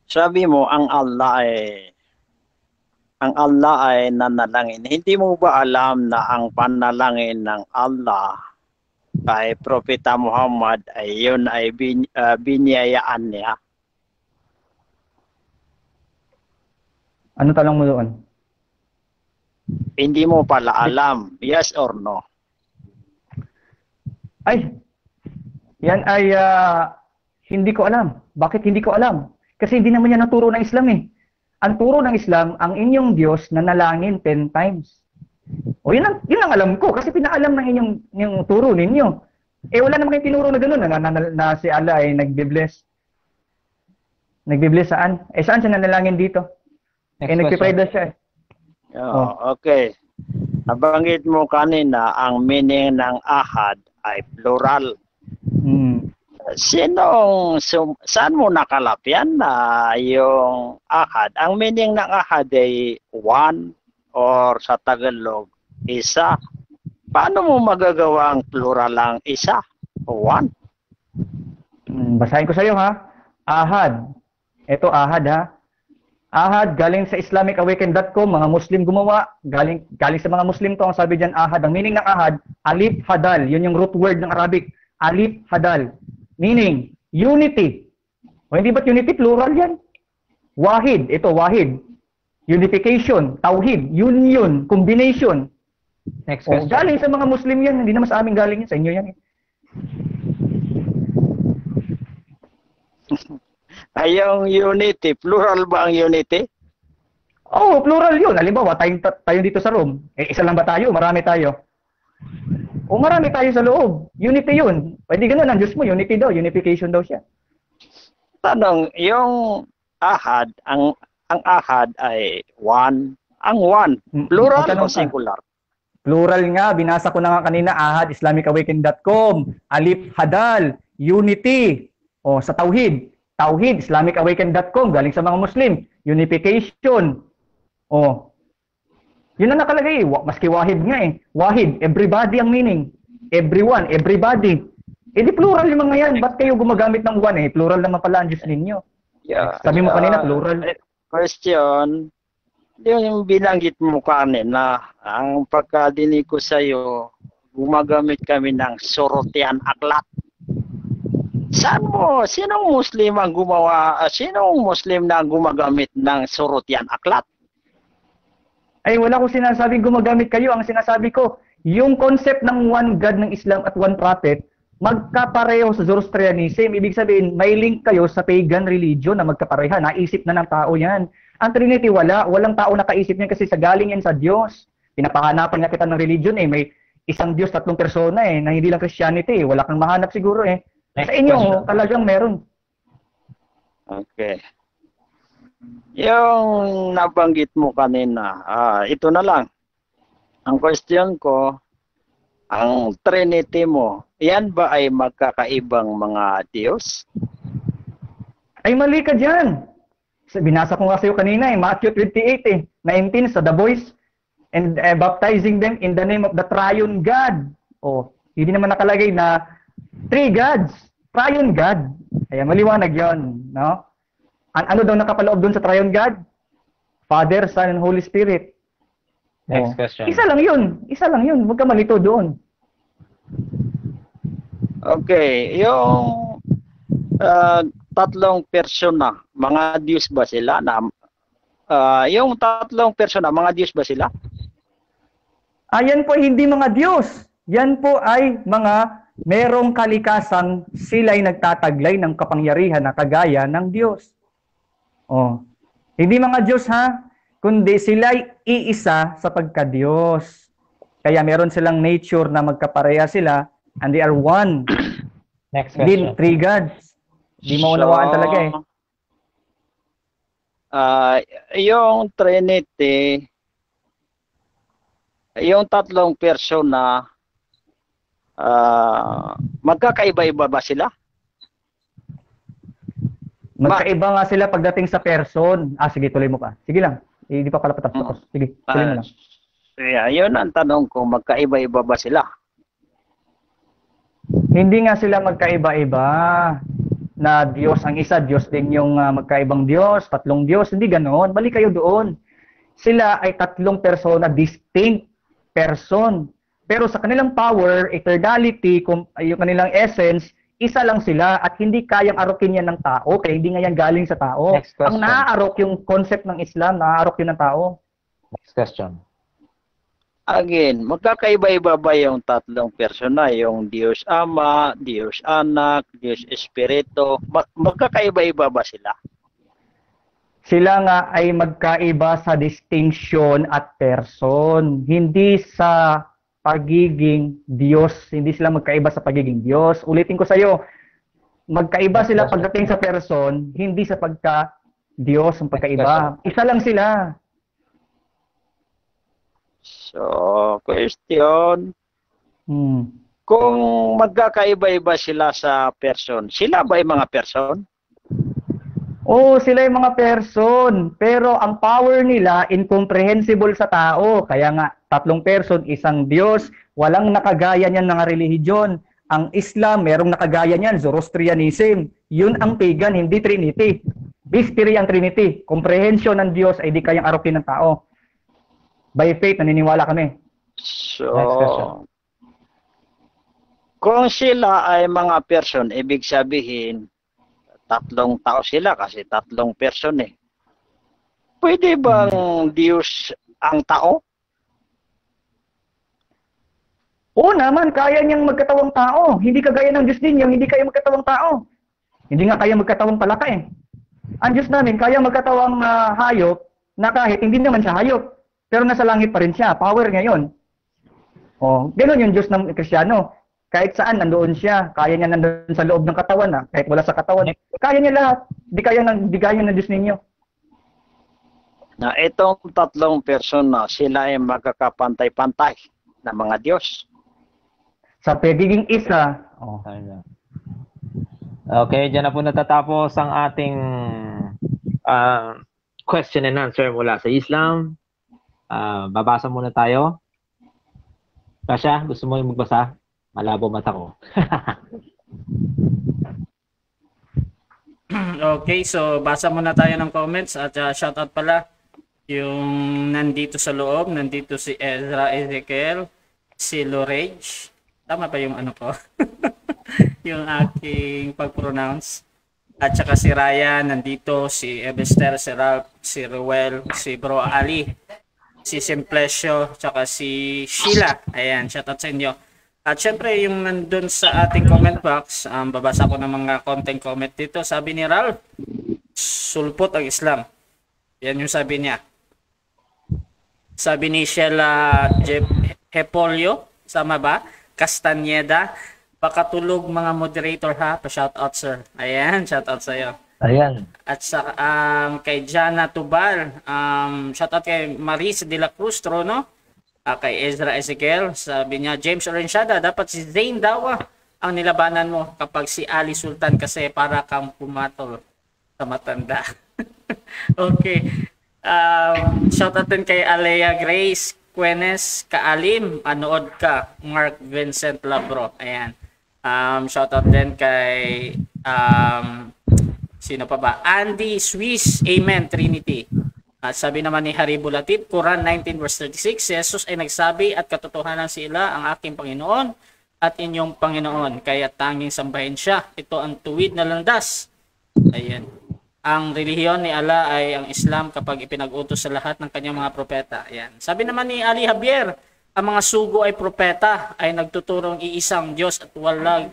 sabi mo ang Allah ay nanalangin. Hindi mo ba alam na ang panalangin ng Allah kay Propeta Muhammad ay yun ay biniyayaan niya? Ano tanong mo doon? Hindi mo pala alam. Yes or no? Ay, yan ay hindi ko alam. Bakit hindi ko alam? Kasi hindi naman yan ang turo ng Islam eh. Ang turo ng Islam, ang inyong Diyos na nalangin 10 times. O yun ang alam ko kasi pinaalam ng inyong turo ninyo. Eh wala naman kayong tinuro na gano'n na si Allah ay nagbe-bless. Nagbe-bless saan? Eh saan siya nanalangin dito? Nagpipray siya eh. Okay. Nabanggit mo kanina ang meaning ng ahad ay plural. Saan mo nakalap yan na yung ahad? Ang meaning ng ahad ay one or sa Tagalog, isa. Paano mo magagawa ang plural ang isa o one? Basahin ko sa iyo ha. Ahad. Ito ahad ha. Ahad, galing sa IslamicAwaken.com, mga Muslim gumawa. Galing sa mga Muslim to, ang sabi dyan ahad. Ang meaning ng ahad, alif hadal. Yun yung root word ng Arabic. Alif hadal. Meaning, unity. O hindi ba't unity? Plural yan. Wahid. Ito, wahid. Unification. Tauhid. Union. Combination. Next question. Galing sa mga Muslim yan. Hindi naman sa amin galing yan. Sa inyo yan eh. Ay, yung unity. Plural ba ang unity? Oo, plural yun. Halimbawa, tayo dito sa room. Eh, isa lang ba tayo? Marami tayo. O marami tayo sa loob. Unity yun. Pwede ganun ang Diyos mo. Unity daw. Unification daw siya. Tanong, yung ahad, ang ahad ay one. Ang one, plural o singular? Plural nga. Binasa ko na nga kanina. Ahad, IslamicAwaken.com. Alif hadal. Unity. O sa tauhid. Tauhid, IslamicAwaken.com. Galing sa mga Muslim. Unification. O. Yun ang nakalagay. Maski wahid nga eh. Wahid, everybody ang meaning. Everyone, everybody. Eh di plural yung mga yan. Ba't kayo gumagamit ng one eh? Plural naman pala ang Diyos ninyo. Yeah. Sabi mo kanina, plural. Question, yung binanggit mo kanina, ang pagkadinig ko sa'yo, gumagamit kami ng Sorotian Aklat. Sinong Muslim ang sinong Muslim na gumagamit ng Sorotian Aklat? Ay, wala ko sinasabing gumagamit kayo. Ang sinasabi ko, yung concept ng one God ng Islam at one prophet, magkapareho sa Zoroastrianism. Ibig sabihin, may link kayo sa pagan religion na magkapareha. Naisip na ng tao yan. Ang Trinity, wala. Walang tao nakaisip niyan kasi sa galing yan sa Diyos. Pinapahanapan nga kita ng religion eh. May isang Diyos, 3 persona eh, na hindi lang Christianity eh. Wala kang mahanap siguro eh. Sa inyo, talagang meron. Okay. Yung nabanggit mo kanina, ito na lang. Ang question ko, ang Trinity mo, yan ba ay magkakaibang mga Diyos? Ay, mali ka dyan. Binasa ko nga sa'yo kanina eh, Matthew 28 eh, 19 sa the voice, and baptizing them in the name of the triune God. Oh, hindi naman nakalagay na 3 gods, triune God. Kaya maliwanag yon, no? Ano daw nakapaloob doon sa triune God? Father, Son, and Holy Spirit. Next question. Isa lang yun. Huwag ka malito doon. Okay, yung 3 persona, mga Diyos ba sila? Yung 3 persona, mga Diyos ba sila? Yan po hindi mga Diyos. Yan po ay mga merong kalikasan, sila'y nagtataglay ng kapangyarihan na kagaya ng Diyos. Oh. Hindi mga Diyos ha, kundi sila'y iisa sa pagka-Diyos. Kaya meron silang nature na magkapareha sila and they are one. Next Hindi question. 3 gods. Hindi mo unawaan talaga eh. Yung Trinity, yung 3 persona, magkakaiba-iba ba sila? Magkaiba nga sila pagdating sa person. Sige, tuloy mo pa. Sige lang. Hindi pa pala patapos. Sige, tuloy mo lang. Yun ang tanong ko, magkaiba-iba ba sila? Hindi nga sila magkaiba-iba. Na Diyos ang isa, Diyos din yung magkaibang Diyos, 3 Diyos. Hindi ganoon. Balik kayo doon. Sila ay 3 persona, distinct person. Pero sa kanilang power, eternality, yung kanilang essence, isa lang sila at hindi kayang arokin yan ng tao. Kaya hindi nga yan galing sa tao. Ang naaarok yung concept ng Islam, naaarok yun ng tao. Next question. Again, magkakaiba-iba ba yung tatlong persona? Yung Diyos Ama, Diyos Anak, Diyos Espiritu? Magkakaiba-iba ba sila? Sila nga ay magkaiba sa distinction at person, hindi sa pagiging Diyos. Hindi sila magkaiba sa pagiging Diyos. Ulitin ko sa iyo, magkaiba sila pagdating sa person, hindi sa pagka-Diyos ang pagkaiba. Isa lang sila. So, question, kung magkakaiba-iba sila sa person, sila ba yung mga person? Oo, sila yung mga person. Pero ang power nila, incomprehensible sa tao. Kaya nga, tatlong person, isang Diyos. Walang nakagaya niyan ng relihiyon. Ang Islam, merong nakagaya niyan, Zoroastrianism. Yun ang pagan, hindi Trinity. Mystery ang Trinity. Comprehension ng Diyos ay di kayang arukin ng tao. By faith, naniniwala kami. So, kung sila ay mga person, ibig sabihin, tatlong tao sila kasi tatlong person eh. Pwede bang Diyos ang tao? Oo naman, kaya niyang magkatawang tao. Hindi kagaya ng Diyos ninyo, hindi kaya magkatawang tao. Hindi nga kaya magkatawang palaka eh. Ang Diyos namin, kaya magkatawang hayop na kahit hindi naman siya hayop. Pero nasa langit pa rin siya. Power ngayon. Oh, ganoon yung Diyos ng Kristiyano. Kahit saan, nandoon siya. Kaya niya nandoon sa loob ng katawan. Kahit wala sa katawan. Kaya niya lahat. Di kaya ng Diyos ninyo. Na itong tatlong persona, sila ay magkakapantay-pantay na mga Diyos. Sa pagiging isa. Oh. Okay, dyan na po natatapos ang ating question and answer mula sa Islam. Babasa muna tayo. Kasha, gusto mo yung magbasa? Malabo mata ko. Okay, so basa muna tayo ng comments at shoutout pala yung nandito sa loob, nandito si Ezra Ezekiel, si Lorage. Tama pa yung ano ko? Yung aking pag-pronounce. At saka si Ryan, nandito si Ebester, si Ralph, si Ruel, si Bro Ali, si Simplesio, tsaka si Sheila. Ayan, shoutout sa inyo. At syempre, yung nandun sa ating comment box, babasa ko ng mga konting comment dito. Sabi ni Ralph, sulpot ang Islam. Yan yung sabi niya. Sabi ni Sheila Hepolio, sama ba? Castaneda, pakatulog mga moderator ha, pa-shoutout sir. Ayan, shoutout sa'yo. Ayan. At sa kay Jana Tubal, shoutout kay Maris de la Cruz Trono, kay Ezra Ezekiel, sabi niya James Orenshada, dapat si Zane Dawa ang nilabanan mo kapag si Ali Sultan kasi para kang pumatol sa matanda. Okay. Shoutout din kay Alea Grace Quenes Kaalim, anood ka, Mark Vincent Labro. Ayan. Shoutout din kay sino pa ba? Andy Swiss, Amen, Trinity. At sabi naman ni Haribo Latif, Quran 19 verse 36, si Jesus ay nagsabi at katotohanan sila ang aking Panginoon at inyong Panginoon, kaya tanging sambahin siya. Ito ang tuwid na landas. Ayan. Ang relihiyon ni Allah ay ang Islam kapag ipinag-utos sa lahat ng kanyang mga propeta. Ayan. Sabi naman ni Ali Javier, ang mga sugo ay propeta, ay nagtuturong iisang Diyos at walang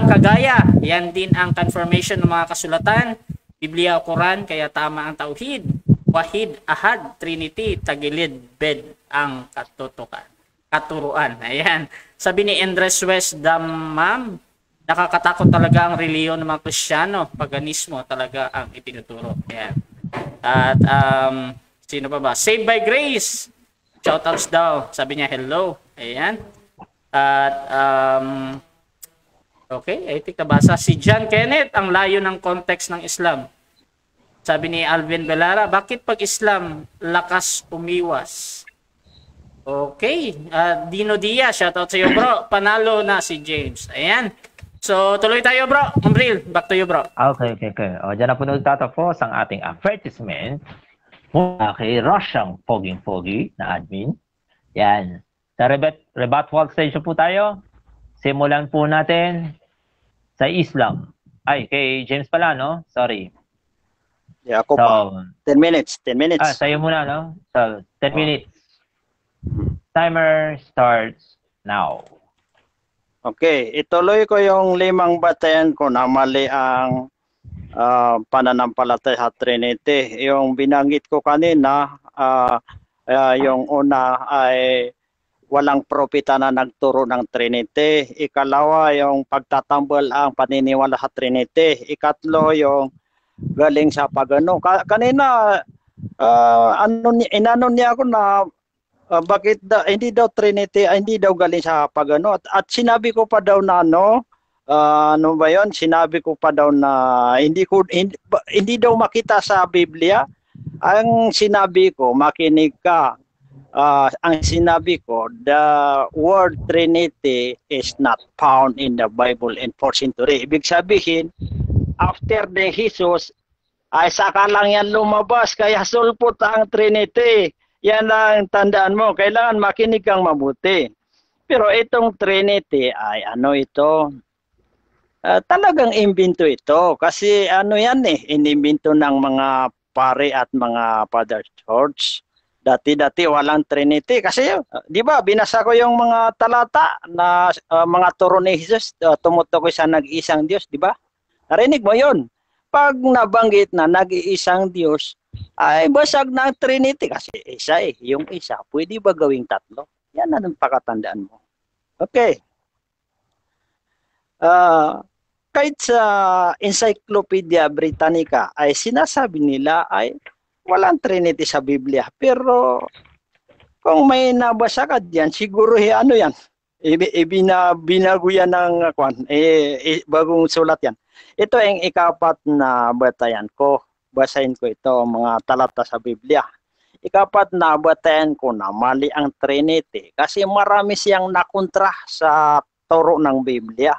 kagaya. Yan din ang confirmation ng mga kasulatan, Biblia o Quran, kaya tama ang tauhid. Wahid, Ahad, Trinity, tagilid, bed ang katuruan. Ayan. Sabi ni Andres West Damam, nakakatakot talaga ang reliyon ng mga Kristiyano, paganismo talaga ang itinuturo. Ayan. At sino pa ba? Saved by Grace. Shoutouts daw. Sabi niya hello. Ayan. At okay, I think nabasa. Si John Kenneth, ang layo ng context ng Islam. Sabi ni Alvin Belara, bakit pag Islam, lakas umiwas? Okay. Dino Diaz, shoutout sa iyo bro. Panalo na si James. Ayan. So, tuloy tayo bro. Umbril, back to you bro. Okay. O, dyan na po nagtatapos ang ating advertisement mula kay Rosyang Foging-Fogi na admin. Yan. Sa rebuttal station po tayo. Simulan po natin sa Islam. Ay, kay James pala, no? Sorry. Yeah, ako pa. 10 minutes. Sa'yo muna, no? So, 10 minutes. timer starts now. Okay, ituloy ko yung 5 batayan ko na mali ang pananampalataya sa Trinity. Yung binanggit ko kanina, yung una ay walang propeta na nagturo ng Trinity. Ikalawa, yung pagtatambal ang paniniwala sa Trinity. Ikatlo, yung galing sa pagano. Kanina, inano niya ako na bakit hindi daw Trinity, hindi daw galing sa pagano. At sinabi ko pa daw na ano ba yon? Sinabi ko pa daw na hindi daw makita sa Biblia. Ang sinabi ko, makinig ka. Ang sinabi ko, the word Trinity is not found in the Bible in 4th century. Ibig sabihin, after the Jesus, ay saka lang yan lumabas, kaya sulpot ang Trinity. Yan ang tandaan mo, kailangan makinig kang mabuti. Pero itong Trinity ay ano ito? Talagang imbento ito. Kasi ano yan inimbento ng mga pare at mga Father Church. Dati-dati walang Trinity. Kasi, di ba, binasa ko yung mga talata na mga turo ni Jesus, tumutukoy sa nag-iisang Diyos, di ba? Narinig mo yon. Pag nabanggit na nag-iisang Diyos, ay basag na ang Trinity. Kasi isa yung isa, pwede ba gawing tatlo? Yan ang pakatandaan mo. Okay. Kahit sa Encyclopedia Britannica ay sinasabi nila ay walang Trinity sa Biblia. Pero kung may nabasa ka diyan, siguro ano yan? Binago yan ng bagong sulat yan. Ito ang ikapat na batayan ko. Basahin ko ito, mga talata sa Biblia. Ikapat na batayan ko na mali ang Trinity kasi marami siyang nakontra sa turo ng Biblia.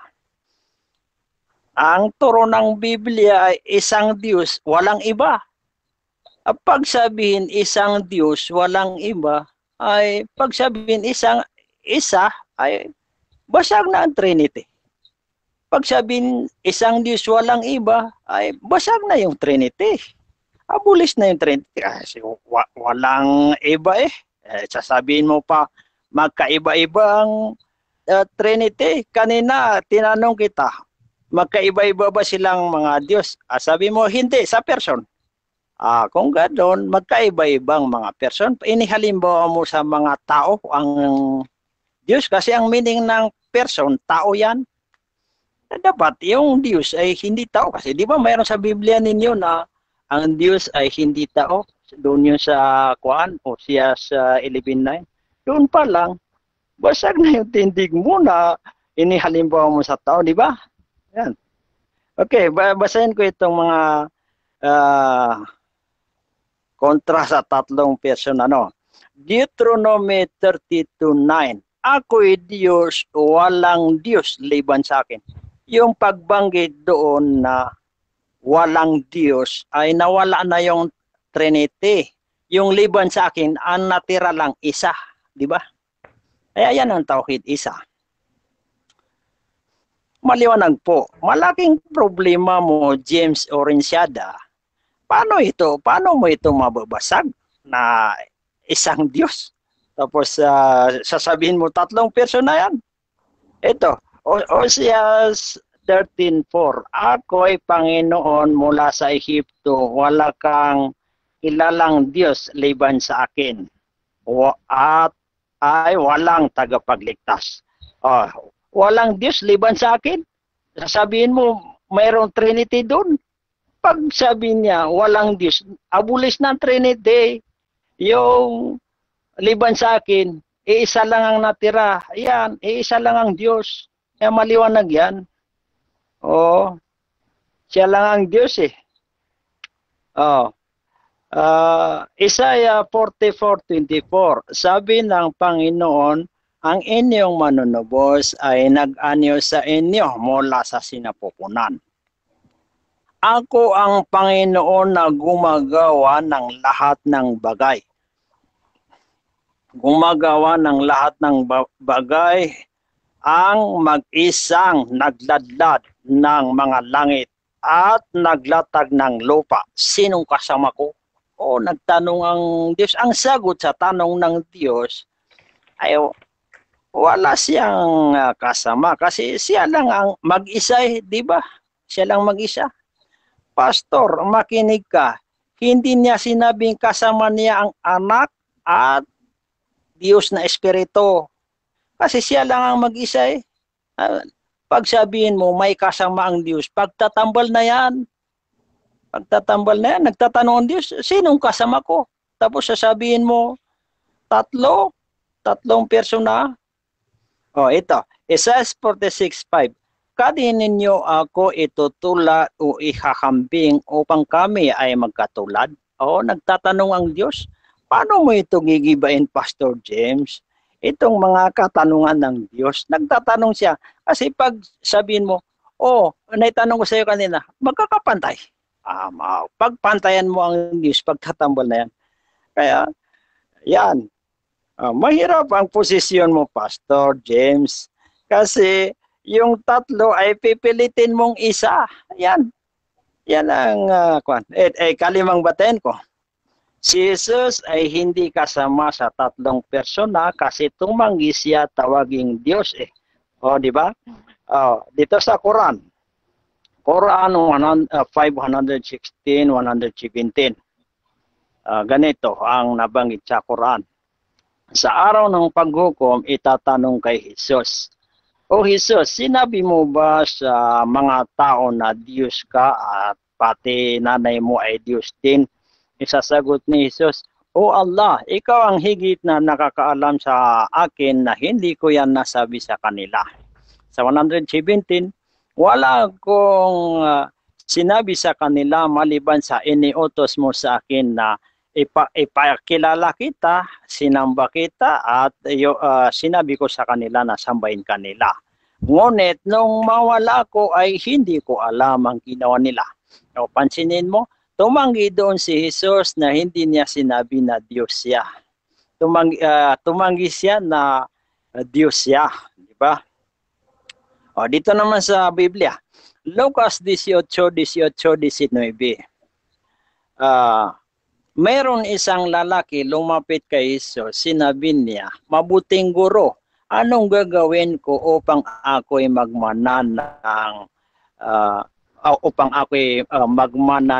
Ang turo ng Biblia ay isang Diyos, walang iba. Pag sabihin isang Diyos, walang iba, ay pag sabihin isa, ay basag na ang Trinity. Pag sabihin isang Diyos, walang iba, ay basag na yung Trinity. Abulis na yung Trinity. Kasi walang iba sasabihin mo pa, magkaiba-iba ang Trinity. Kanina, tinanong kita, magkaiba-iba ba silang mga Diyos? Sabi mo, hindi, sa person. Kung gano'n, magkaiba-ibang mga person. Inihalimbawa mo sa mga tao ang Diyos kasi ang meaning ng person, tao yan. Dapat yung Diyos ay hindi tao kasi di ba mayroon sa Biblia ninyo na ang Diyos ay hindi tao? Doon yun sa Kuan o siya sa 11:9. Doon pa lang, basag na yung tindig mo na inihalimbawa mo sa tao, di ba? Yan. Okay, basahin ko itong mga kontra sa tatlong person. Deuteronomy 32:9. Ako'y Diyos, walang Diyos liban sa akin. Yung pagbanggit doon na walang Diyos ay nawala na yung Trinity. Yung liban sa akin, ang natira lang isa. Di ba? Kaya yan ang tauhid, isa. Maliwanag po. Malaking problema mo, James Orenciada. Paano mo ito mababasag na isang Diyos? Tapos sasabihin mo tatlong person na yan. Ito, Oseas 13:4. Ako'y Panginoon mula sa Ehipto, wala kang kilalang Diyos liban sa akin. At ay walang tagapagligtas. Walang Diyos liban sa akin? Sasabihin mo, mayroong Trinity doon? Pag sabihin niya, walang Diyos, abulis ng Trinity, yung liban sa akin, iisa lang ang natira. Yan, iisa lang ang Diyos. Kaya maliwanag yan. Siya lang ang Diyos Isaiah 44:24. Sabi ng Panginoon, ang inyong manunubos ay nag-anyo sa inyo mula sa sinapupunan. Ako ang Panginoon na gumagawa ng lahat ng bagay. Gumagawa ng lahat ng bagay ang mag-isang nagladlad ng mga langit at naglatag ng lupa. Sinong kasama ko? Nagtanong ang Diyos. Ang sagot sa tanong ng Diyos, ay wala siyang kasama kasi siya lang ang mag-isa, di ba? Siya lang mag-isa. Pastor, makinig ka. Hindi niya sinabing kasama niya ang anak at Diyos na Espiritu. Kasi siya lang ang mag-isa . Pag sabihin mo may kasama ang Diyos, pagtatambal na yan. Pagtatambal na yan, nagtatanong ang Diyos, sinong kasama ko? Tapos sasabihin mo, tatlong persona. Ito, Isaiah 46:5. Kadin ninyo ako itutulad o ihahambing upang kami ay magkatulad. Nagtatanong ang Diyos, paano mo ito gigibain, Pastor James? Itong mga katanungan ng Diyos. Nagtatanong siya. Kasi pag sabihin mo, naitanong ko sa iyo kanina, magkakapantay. Pagpantayan mo ang Diyos, pagtatambal na yan. Kaya, yan. Mahirap ang posisyon mo, Pastor James. Kasi, yung tatlo ay pipilitin mong isa. Yan. Yan ang kalimang batayan ko. Si Jesus ay hindi kasama sa tatlong persona kasi tumanggi siya tawaging Diyos . Di ba? Dito sa Quran 516, 117. Ganito ang nabanggit sa Quran. Sa araw ng paghukom, itatanong kay Jesus, O Jesus, sinabi mo ba sa mga tao na Diyos ka at pati nanay mo ay Diyos din? Isasagot ni Jesus, O Allah, ikaw ang higit na nakakaalam sa akin na hindi ko yan nasabi sa kanila. Sa 117, wala akong sinabi sa kanila maliban sa iniutos mo sa akin na ipakilala kita, sinamba kita, at sinabi ko sa kanila na sambahin kanila. Ngunit nung mawala ko ay hindi ko alam ang ginawa nila. Pansinin mo, tumanggi doon si Jesus na hindi niya sinabi na Diyos siya. Tumanggi siya na Diyos siya. Di ba? Dito naman sa Biblia, Lucas 18:19. Mayroon isang lalaki lumapit kay Jesus, sinabi niya, Mabuting guro, anong gagawin ko upang ako'y magmana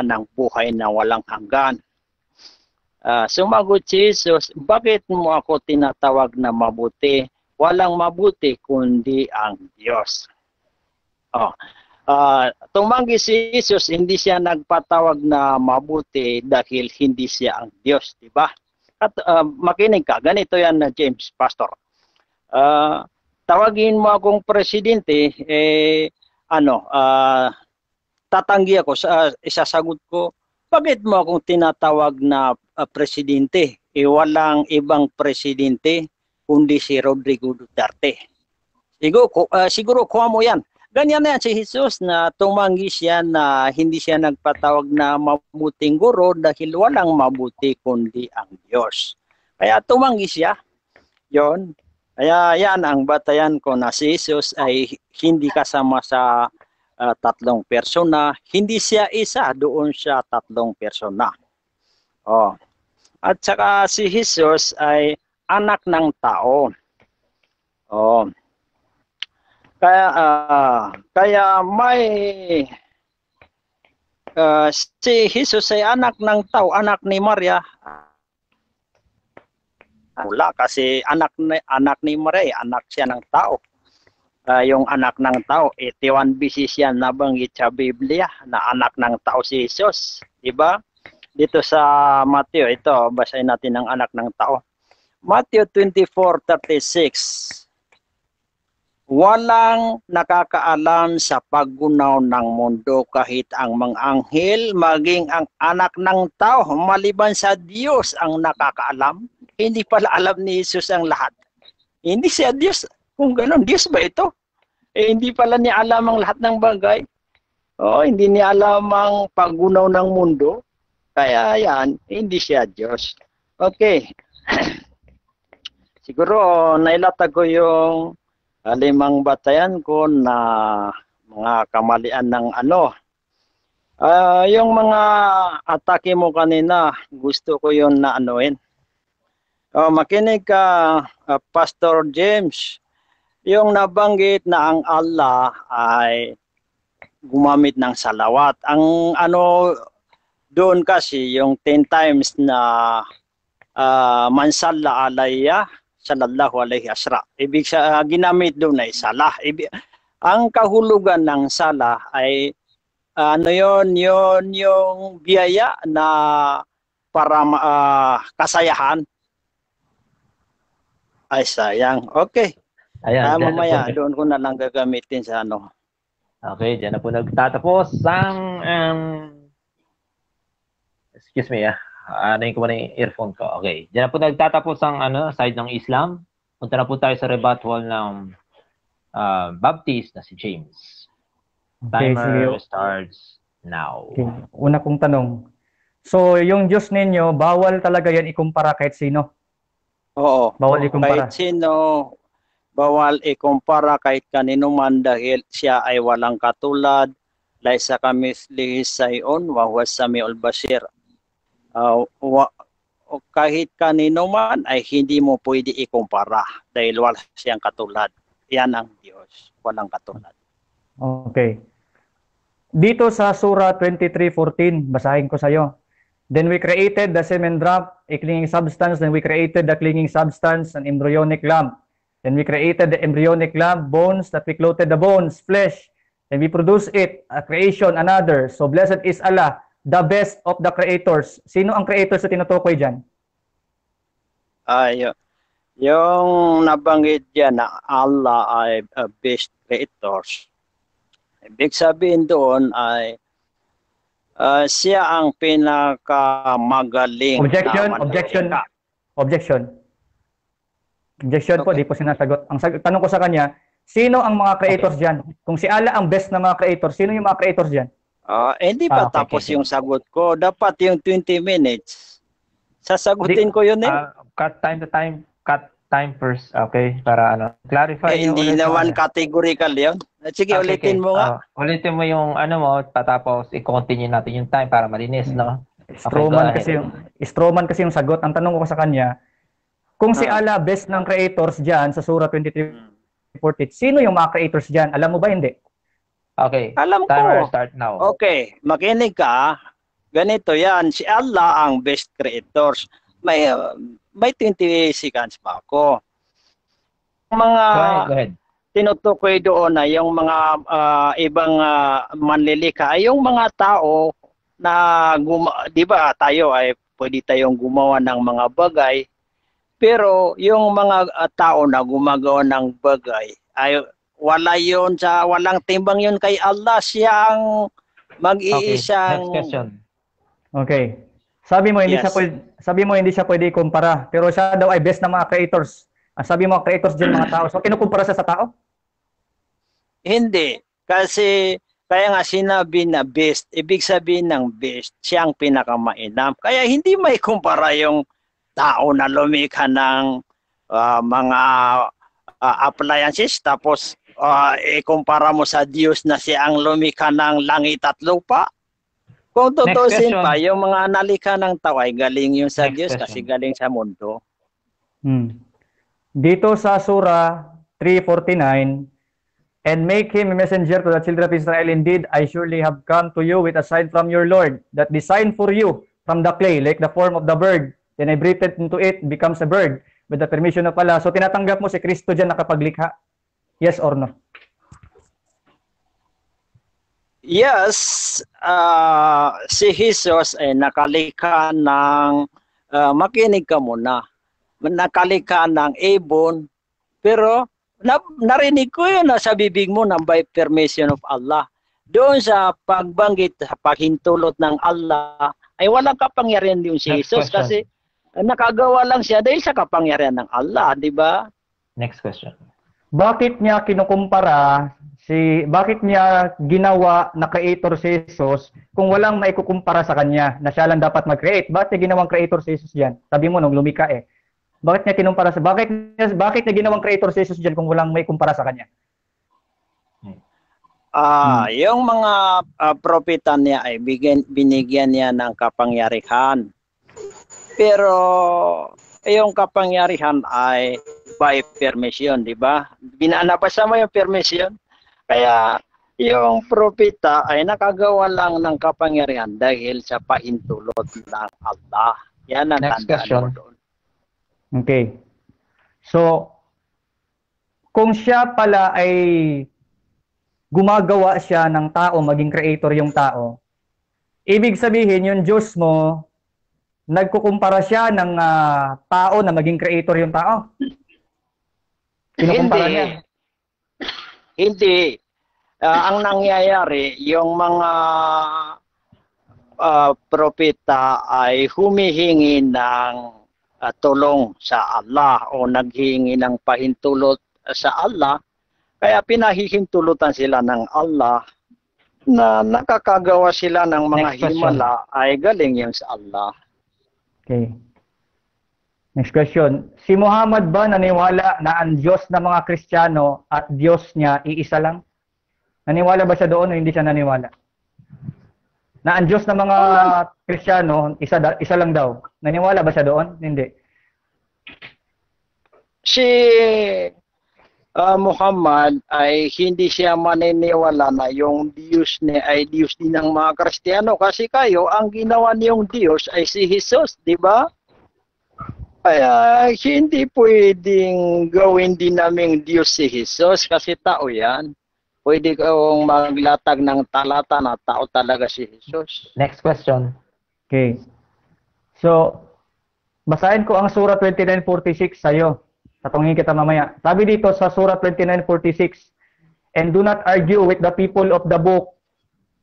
ng buhay na walang hanggan? Sumagot si Jesus, bakit mo ako tinatawag na mabuti? Walang mabuti kundi ang Diyos. Tumanggi si Jesus, hindi siya nagpatawag na mabuti dahil hindi siya ang Diyos, di ba? At makinig ka, ganito yan na James, Pastor. Tawagin mo akong presidente, tatanggi ako, isasagot ko, bakit mo akong tinatawag na presidente? Walang ibang presidente kundi si Rodrigo Duterte. Siguro kuha mo yan. Ganyan na yan si Jesus na tumanggi siya na hindi siya nagpatawag na mabuting guro dahil walang mabuti kundi ang Diyos. Kaya tumanggi siya. Yon. Kaya yan ang batayan ko na si Jesus ay hindi kasama sa tatlong persona. Hindi siya isa doon sa tatlong persona. At saka si Jesus ay anak ng tao. Kaya may si Jesus ay anak ng tao, anak ni Maria. Wala kasi anak ni Maria, anak siya ng tao. Yung anak ng tao, 81 beses siya nabanggit sa Biblia na anak ng tao si Jesus, di ba? Dito sa Mateo, ito basahin natin ang anak ng tao. Matthew 24:36. Walang nakakaalam sa paggunaw ng mundo kahit ang mga anghel, maging ang anak ng tao, maliban sa Diyos ang nakakaalam. Hindi pala alam ni Jesus ang lahat. Hindi siya Diyos. Kung gano'n, Diyos ba ito? Hindi pala niya alam ang lahat ng bagay. Hindi niya alam ang paggunaw ng mundo. Kaya yan, hindi siya Diyos. Okay. Siguro nailatag ko yung 5 batayan ko na mga kamalian ng yung mga atake mo kanina, gusto ko yun na Makinig ka, Pastor James. Yung nabanggit na ang Allah ay gumamit ng salawat. Ang ano doon kasi yung 10 times na man salla alayya sallallahu alaihi asra. Ibig sa ginamit doon ay salah. Ang kahulugan ng salah ay ano yon yung biyaya na para kasayahan. Ay sayang. Okay. Ayan, dyan na Mamaya po. doon ko na lang gagamitin sa ano. Okay, dyan na po nagtatapos ang excuse me, ano ko muna yung earphone ko. Okay, dyan na po nagtatapos ang side ng Islam. Punta na po tayo sa rebuttal ng Baptist na si James. Okay, Timer sige. starts now. Okay. Una kong tanong. So, yung Diyos ninyo, bawal talaga yan ikumpara kahit sino? Oo. Bawal ikumpara. Kahit sino, bawal ikumpara kahit kanino man dahil siya ay walang katulad. Laysa kamislihi sayon wa huwa samiul basir. Kahit kanino man ay hindi mo pwede ikumpara dahil wala siyang katulad. Yan ang Diyos, walang katulad. Okay. Dito sa Surah 23:14, basahin ko sa iyo. Then we created the semen drop, a clinging substance. Then we created the clinging substance, an embryonic lump. Then we created the embryonic lump, bones, that we clothed the bones, flesh. Then we produced it, a creation, another. So blessed is Allah, the best of the creators. Sino ang creators na tinutukoy dyan? Yung nabanggit dyan na Allah ay best creators. Ibig sabihin doon ay siya ang pinakamagaling. Objection po, di po sinasagot. Tanong ko sa kanya, sino ang mga creators dyan? Kung si Allah ang best na mga creators, sino yung mga creators dyan? Hindi pa tapos yung sagot ko. Dapat yung 20 minutes. Sasagutin ko yun eh. Cut time first, okay? Para clarify hindi naman categorical yun. Sige, ulitin mo nga. Ulitin mo yung tapos i-continue natin yung time para malinis, no? Stroman kasi yung sagot. Ang tanong ko sa kanya, kung si Allah best ng creators dyan sa Surah 23:14, sino yung mga creators dyan? Alam mo ba hindi? Okay. Alam Timer ko. start now. Okay, makinig ka. Ganito yan, si Allah ang best creators. May 20 seconds pa ako. Mga Go ahead. tinutukoy doon na yung mga ibang manlilika ay yung mga tao na di ba tayo ay pwede tayong gumawa ng mga bagay, pero yung mga tao na gumagawa ng bagay ay walang timbang yun kay Allah. Siya ang mag-iisang. Next question. Okay. Sabi mo hindi siya pwede ikumpara, pero siya daw ay best na mga creators. Sabi mo creators din mga tao. So kinukumpara siya sa tao? Hindi. Kasi kaya nga sinabi na best, ibig sabihin ng best, siya ang pinakamainam. Kaya hindi may kumpara yung tao na lumikha ng mga appliances tapos ikumpara mo sa Diyos na siya ang lumikha ng langit at lupa. Kung tutusin pa, yung mga nalikha ng tao ay galing yung sa Diyos kasi galing sa mundo. Dito sa Surah 3:49, and make him a messenger to the children of Israel. Indeed, I surely have come to you with a sign from your Lord, that designed for you from the clay, like the form of the bird. Then I breathed into it, becomes a bird, with the permission of Allah. So tinatanggap mo si Kristo dyan nakapaglikha? Yes or no? Yes, si Jesus ay nakalikha ng, makinig ka muna, nakalikha ng ibon, pero narinig ko yun sa bibig mo na by permission of Allah. Doon sa pagbanggit, sa paghintulot ng Allah, ay walang kapangyarihan yung si Jesus kasi nakagawa lang siya dahil sa kapangyarihan ng Allah, di ba? Next question. Bakit niya kinukumpara bakit niya ginawa na creator si Jesus kung walang maikukumpara sa kanya na siya lang dapat mag-create? Bakit niya ginawang creator si Jesus diyan? Sabi mo nung lumika eh. Bakit niya kinumpara bakit niya ginawang creator si Jesus diyan kung walang maikumpara sa kanya? Yung mga propeta niya ay binigyan niya ng kapangyarihan. Pero yung kapangyarihan ay by permission, di ba? Binanabasa mo yung permission. Kaya yung propeta ay nakagawa lang ng kapangyarihan dahil sa pahintulot ng Allah. Yan ang Next tandaan question. mo doon. Okay. So, kung siya pala ay gumagawa siya ng tao, maging creator yung tao, ibig sabihin yung Diyos mo, nagkukumpara siya ng tao na maging creator yung tao? Kinukumpara niya? Hindi. Ang nangyayari, yung mga propeta ay humihingi ng tulong sa Allah o naghihingi ng pahintulot sa Allah. Kaya pinahihintulutan sila ng Allah na nakakagawa sila ng mga Next question. himala ay galing yan sa Allah. Okay. Next question. Si Muhammad ba naniwala na ang Diyos ng mga Kristiyano at Diyos niya iisa lang? Naniwala ba siya doon o hindi siya naniwala? Na ang Diyos ng mga Kristiyano, isa lang daw. Naniwala ba siya doon? Hindi. Si Muhammad ay hindi siya maniniwala na yung Diyos niya ay Diyos din ng mga Kristiyano kasi kayo, ang ginawa niyong Diyos ay si Jesus, di ba? Kaya hindi pwedeng gawin din naming Diyos si Jesus kasi tao yan. Pwede kang maglatag ng talata na tao talaga si Jesus. Next question. Okay. So, basahin ko ang Surah 29:46 sa'yo. Tatungin kita mamaya. Sabi dito sa Surah 29:46, "And do not argue with the people of the book,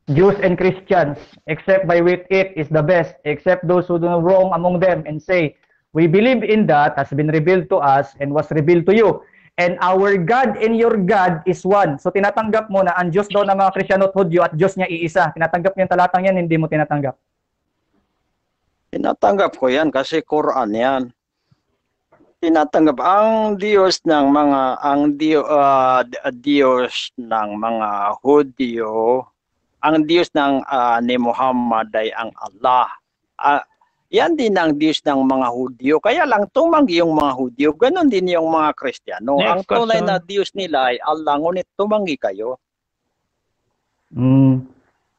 Jews and Christians, except by which it is the best, except those who do no wrong among them, and say, we believe in that has been revealed to us and was revealed to you. And our God and your God is one." So tinatanggap mo na ang Diyos daw ng mga Kristiyano at Hudyo at Diyos niya iisa. Tinatanggap mo yung talatang yan, hindi mo tinatanggap. Tinatanggap ko yan kasi Quran yan. Tinatanggap ang Diyos ng mga Diyos ng mga Hudyo, ang Diyos ng ni Muhammad ay ang Allah. Yan din ang Diyos ng mga Hudyo. Kaya lang tumanggi yung mga Hudyo. Ganon din yung mga Kristiyano. Next Ang tunay question. na Diyos nila ay Allah. Ngunit tumanggi kayo.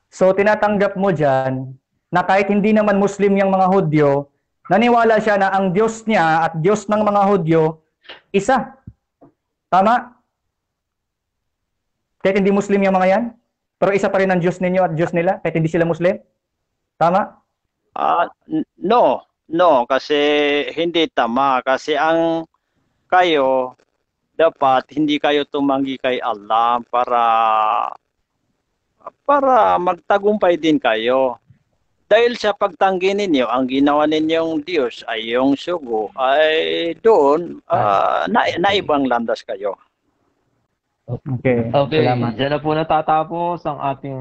So tinatanggap mo dyan na kahit hindi naman Muslim yung mga Hudyo, naniwala siya na ang Diyos niya at Diyos ng mga Hudyo, isa. Tama? Kahit hindi Muslim yung mga yan, pero isa pa rin ang Diyos ninyo at Diyos nila, kahit hindi sila Muslim? Tama? No, kasi hindi tama. Kasi ang kayo, dapat hindi kayo tumanggi kay Allah para magtagumpay din kayo. Dahil sa pagtanggi ninyo, ang ginawa ninyong Diyos ay yung sugo, ay doon naibang landas kayo. Okay. Okay, Salamat. dyan na po natatapos ang ating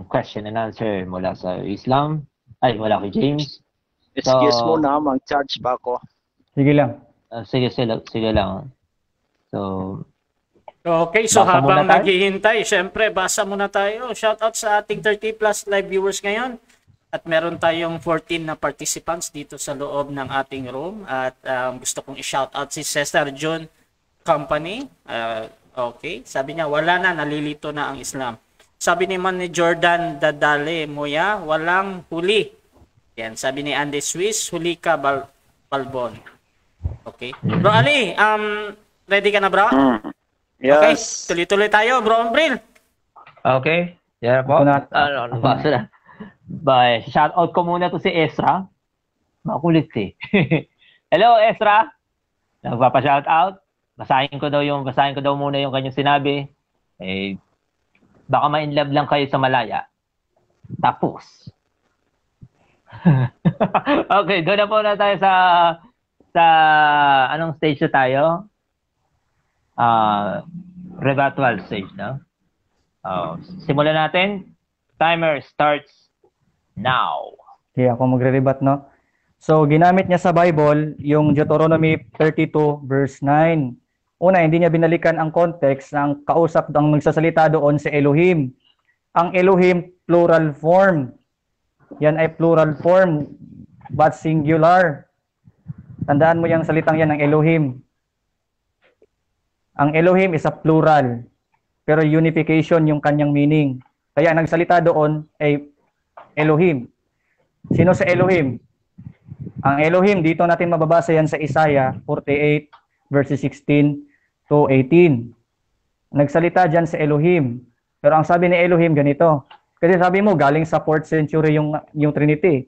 question and answer mula sa Islam. Mula kay James. Excuse mo na, mag-charge pa ako. Sige lang. Sige lang. So, Okay, so Basa muna habang tayo? naghihintay, syempre, basa muna tayo. Shoutout sa ating 30 plus live viewers ngayon. At meron tayong 14 na participants dito sa loob ng ating room. At gusto kong i-shoutout si Cesar John Company. Okay, sabi niya, wala na, nalilito na ang Islam. Sabi naman ni Jordan Dadale Moya, walang huli. Yan, sabi ni Andy Swiss, huli ka Balbon. Okay. Bro Ali, ready ka na bro? Okay, Yes. tuloy-tuloy tayo, bro Ombril. okay. Yan po. Basta na. Bye. Shoutout ko muna to si Ezra. Makulit eh. Hello, Ezra. Nagpapa-shoutout. Basahin ko daw muna yung kanyang sinabi. Baka ma-inlove lang kayo sa Malaya. Tapos. Okay, doon na po na tayo sa anong stage na tayo? Rebuttal stage, no? Simulan natin. Timer starts now. Okay, ako magre-rebat, no? So, ginamit niya sa Bible yung Deuteronomy 32 verse 9. Una, hindi niya binalikan ang context ng kausap ng nagsasalita doon si Elohim. Ang Elohim, plural form. Yan ay plural form, but singular. Tandaan mo yung salitang yan ng Elohim. Ang Elohim is a plural, pero unification yung kanyang meaning. Kaya ang nagsalita doon ay Elohim. Sino sa Elohim? Ang Elohim, dito natin mababasa yan sa Isaiah 48 verses 16 to 18. Nagsalita dyan sa Elohim. Pero ang sabi ni Elohim ganito. Kasi sabi mo, galing sa 4th century yung Trinity.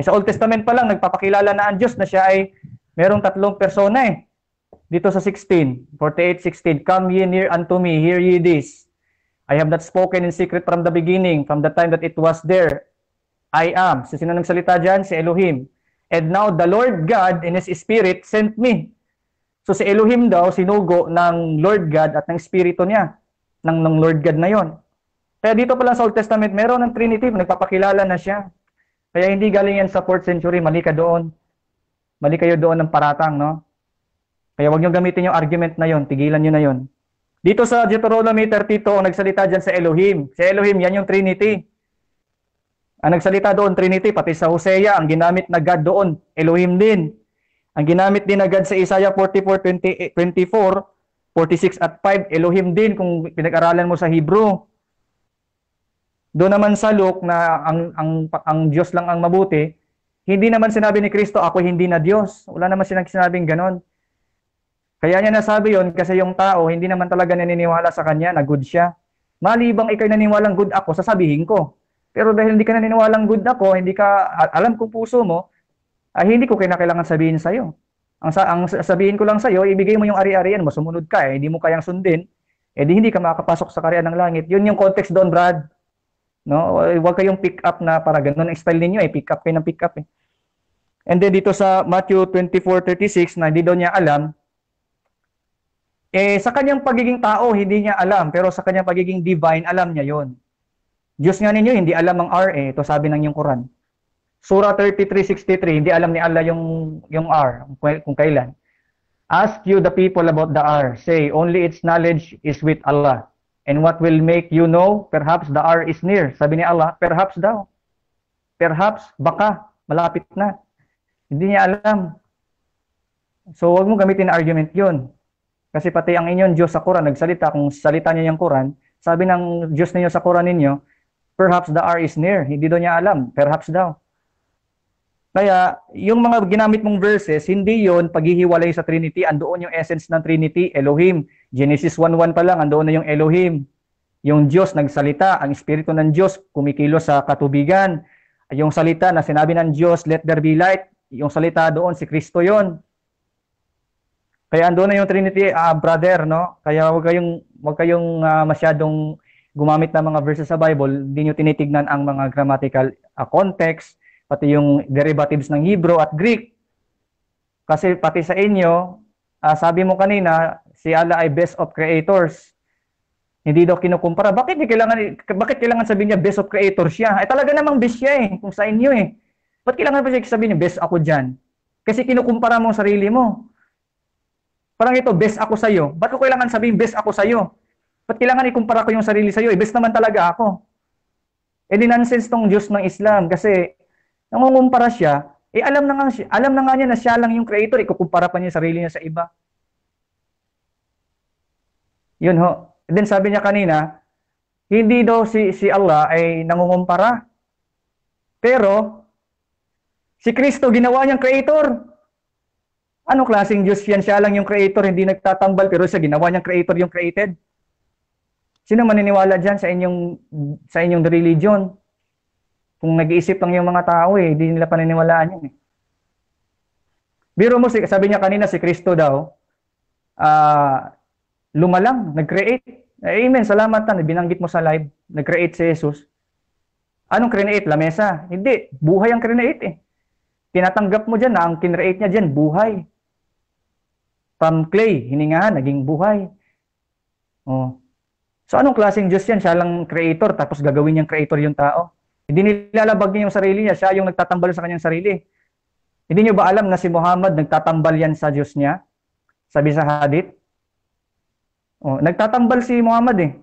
Sa Old Testament pa lang, nagpapakilala na ang Diyos na siya ay merong 3 persona eh. Dito sa 48:16, come ye near unto me, hear ye this. I have not spoken in secret from the beginning, from the time that it was there. I am. So, sino nagsalita dyan? Si Elohim. And now the Lord God in His Spirit sent me. So si Elohim daw, sinugo ng Lord God at ng Espiritu niya, ng Lord God na yon. Kaya dito pala sa Old Testament, meron ng Trinity, nagpapakilala na siya. Kaya hindi galing yan sa 4th century, mali ka doon. Mali kayo doon ng paratang, no? Kaya huwag nyo gamitin yung argument na yon, tigilan nyo na yon. Dito sa Deuteronomy 32, ang nagsalita dyan sa Elohim. Si Elohim, yan yung Trinity. Ang nagsalita doon, Trinity, pati sa Hosea, ang ginamit na God doon, Elohim din. Ang ginamit din na God sa Isaiah 44:24, 46 at 5, Elohim din kung pinag-aralan mo sa Hebrew. Doon naman sa Luke na ang Diyos lang ang mabuti, hindi naman sinabi ni Kristo, ako hindi na Diyos. Wala naman sinabing ganon. Kaya niya nasabi yon kasi yung tao hindi naman talaga naniniwala sa kanya na good siya. Malibang ikay naniniwalang good ako, sasabihin ko. Pero dahil hindi ka naniniwalang good ako, hindi ka alam kung puso mo, hindi ko kailangan sabihin sa'yo. Ang sabihin ko lang sa'yo, ibigay mo yung ari-arian mo, sumunod ka, hindi mo kayang sundin, di hindi ka makakapasok sa karyan ng langit. Yun yung context doon, Brad. No? Huwag kayong pick up na para ganun ang style ninyo, pick up kayo ng pick up. And then dito sa Matthew 24:36 na hindi daw niya alam, sa kanyang pagiging tao, hindi niya alam, pero sa kanyang pagiging divine, alam niya yon. Diyos nga ninyo, hindi alam ang R, ito sabi ng yung Quran. Surah 33:63, hindi alam ni Allah yung R, kung kailan. Ask you the people about the R. Say, only its knowledge is with Allah. And what will make you know, perhaps the R is near. Sabi ni Allah, perhaps daw. Perhaps, baka, malapit na. Hindi niya alam. So, huwag mo gamitin na argument yun. Kasi pati ang inyong Diyos sa Quran, nagsalita, kung salita niya yung Quran, sabi ng Diyos ninyo sa Quran ninyo, perhaps the R is near. Hindi daw niya alam. Perhaps daw. Kaya, yung mga ginamit mong verses, hindi yon paghihiwalay sa Trinity. Andoon yung essence ng Trinity, Elohim. Genesis 1:1 pa lang, andoon na yung Elohim. Yung Diyos nagsalita, ang Espiritu ng Diyos kumikilos sa katubigan. Yung salita na sinabi ng Diyos, let there be light. Yung salita doon, si Kristo yon. Kaya andoon na yung Trinity, brother, no? Kaya wag kayong masyadong gumamit ng mga verses sa Bible, hindi nyo tinitignan ang mga grammatical context, pati yung derivatives ng Hebrew at Greek. Kasi pati sa inyo, sabi mo kanina, si Allah ay best of creators. Hindi daw kinukumpara. Bakit kailangan sabihin niya best of creators siya? Talaga namang best siya kung sa inyo Ba't kailangan pa siya sabihin niya best ako dyan? Kasi kinukumpara mo ang sarili mo. Parang ito, best ako sa'yo. Ba't ko kailangan sabihin best ako sa'yo? Ba't kailangan ikumpara ko yung sarili sa'yo? Best naman talaga ako. Di nonsense tong Diyos ng Islam kasi nangungumpara siya, alam na nga niya na siya lang yung creator, ikukumpara pa niya yung sarili niya sa iba. Yun ho. And then sabi niya kanina, hindi daw si Allah ay nangungumpara. Pero, si Kristo ginawa niyang creator. Anong klaseng Diyos yan? Siya lang yung creator, hindi nagtatambal, pero siya ginawa niyang creator yung created. Sino maniniwala dyan sa inyong religion? Kung nag-iisip lang yung mga tao hindi nila paniniwalaan yun Biro mo, sabi niya kanina si Kristo daw, lumalang, nag-create. Amen, salamat binanggit mo sa live, nag-create si Jesus. Anong create? Lamesa? Hindi, buhay ang create Tinatanggap mo dyan na ang kinreate niya dyan, buhay. From clay, hiningahan, naging buhay. So anong klaseng Diyos yan? Siya lang creator, tapos gagawin niyang creator yung tao. Hindi nilalabag niya yung sarili niya, siya yung nagtatambal sa kanyang sarili. Hindi niyo ba alam na si Muhammad nagtatambal yan sa Diyos niya? Sabi sa hadith. Nagtatambal si Muhammad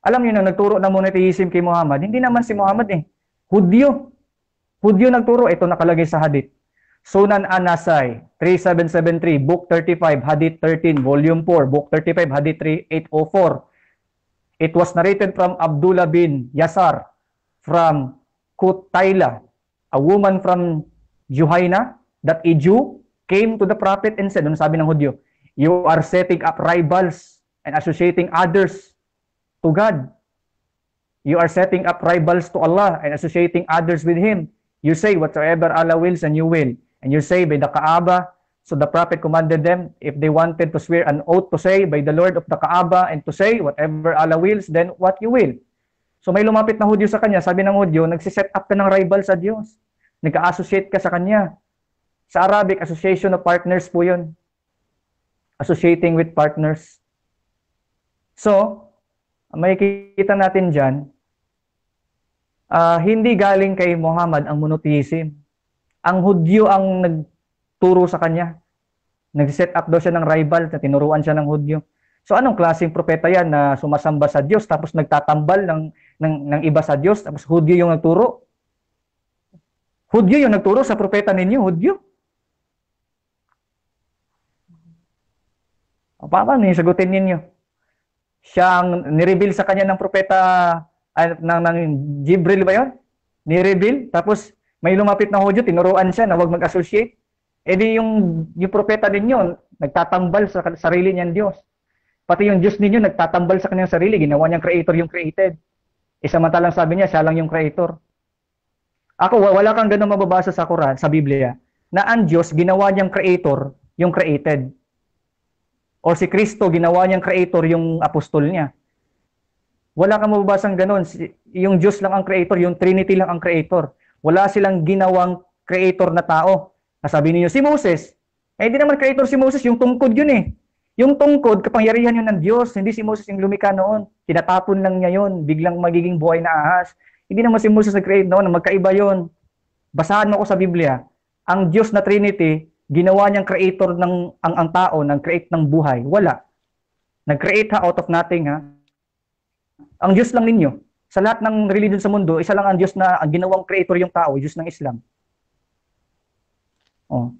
Alam niyo na nagturo ng monotheism kay Muhammad, hindi naman si Muhammad Hudyo. Hudyo nagturo, ito nakalagay sa hadith. Sunan An-Nasai, 3773, Book 35, Hadith 13, Volume 4, Book 35, Hadith 3804. It was narrated from Abdullah bin Yasar from Kutayla, a woman from Juhaina, that a Jew came to the prophet and said, ano sabi ng Hudyo? You are setting up rivals and associating others to God. You are setting up rivals to Allah and associating others with Him. You say whatsoever Allah wills and you will. And you say by the Kaaba. So the prophet commanded them, if they wanted to swear an oath to say by the Lord of the Kaaba and to say whatever Allah wills, then what you will. So may lumapit na Hudyo sa kanya, sabi ng Hudyo, nagsiset up ka ng rival sa Diyos. Nag-associate ka sa kanya. Sa Arabic, association of partners po yun. Associating with partners. So, may kita natin dyan, hindi galing kay Muhammad ang monotheism. Ang Hudyo ang nagturo sa kanya. Nag-set up daw siya ng rival na tinuruan siya ng Hudyo. So anong klaseng propeta yan na sumasamba sa Diyos tapos nagtatambal ng iba sa Diyos tapos Hudyo yung nagturo? Hudyo yung nagturo sa propeta ninyo, Hudyo. Paano yung sagutin ninyo? Siya ang nireveal sa kanya ng propeta ng Jibril ba yun? Nireveal. Tapos may lumapit na Hudyo, tinuruan siya na huwag mag-associate. E di yung propeta ninyo, nagtatambal sa sarili niyang Diyos. Pati yung Diyos ninyo, nagtatambal sa kanyang sarili. Ginawa niyang creator yung created. Samantalang sabi niya, siya lang yung creator. Ako, wala kang ganun mababasa sa Quran, sa Biblia, na ang Diyos, ginawa niyang creator yung created. O si Kristo, ginawa niyang creator yung apostol niya. Wala kang mababasang ganun. Yung Diyos lang ang creator, yung Trinity lang ang creator. Wala silang ginawang creator na tao. Nasabi niyo si Moses, hindi naman creator si Moses, yung tungkod yun eh. Yung tungkod, kapangyarihan yun ng Diyos. Hindi si Moses yung lumikha noon. Tinatapon lang niya yun. Biglang magiging buhay na ahas. Hindi naman si Moses nag-create noon. Magkaiba yun. Basahan mo ko sa Biblia. Ang Diyos na Trinity, ginawa niyang creator ng ang tao, nag-create ng buhay. Wala. Nag-create out of nothing ha. Ang Diyos lang ninyo. Sa lahat ng religion sa mundo, isa lang ang Diyos na ang ginawang creator yung tao, Diyos ng Islam. Oh.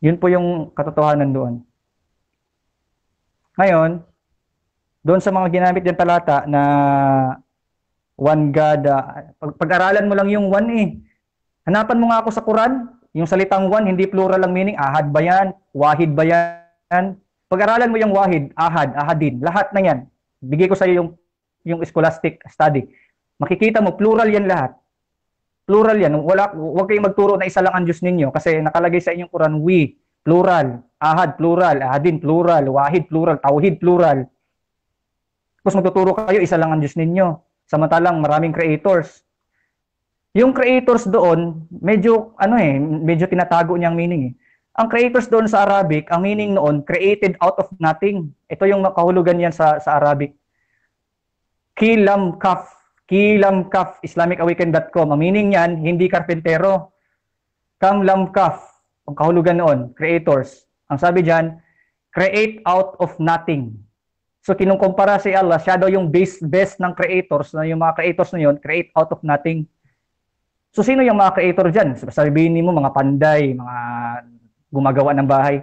Yun po yung katotohanan doon. Ngayon, doon sa mga ginamit din talata na one God, pag-aralan mo lang yung one eh. Hanapan mo nga ako sa Quran, yung salitang one, hindi plural ang meaning, ahad ba yan, wahid ba yan. Pag-aralan mo yung wahid, ahad, ahadin, lahat na yan. Bigay ko sa iyo yung scholastic study. Makikita mo, plural yan lahat. Plural yan. Huwag kayong magturo na isa lang ang Diyos ninyo kasi nakalagay sa inyong Quran, we, plural, ahad, plural, ahadin, plural, wahid, plural, tauhid, plural. Tapos magtuturo kayo, isa lang ang Diyos ninyo. Samantalang maraming creators. Yung creators doon, medyo tinatago niyang meaning eh. Ang creators doon sa Arabic, ang meaning noon, created out of nothing. Ito yung makahulugan yan sa Arabic. Kilam kaf, IslamicAwaken.com. Ang meaning niyan, hindi karpentero. Kam lam kaf, ang kahulugan noon, creators. Ang sabi diyan, create out of nothing. So kinukumpara si Allah, siya daw yung best ng creators, na yung mga creators na yun, create out of nothing. So sino yung mga creator diyan? Sabihin mo mga panday, mga gumagawa ng bahay.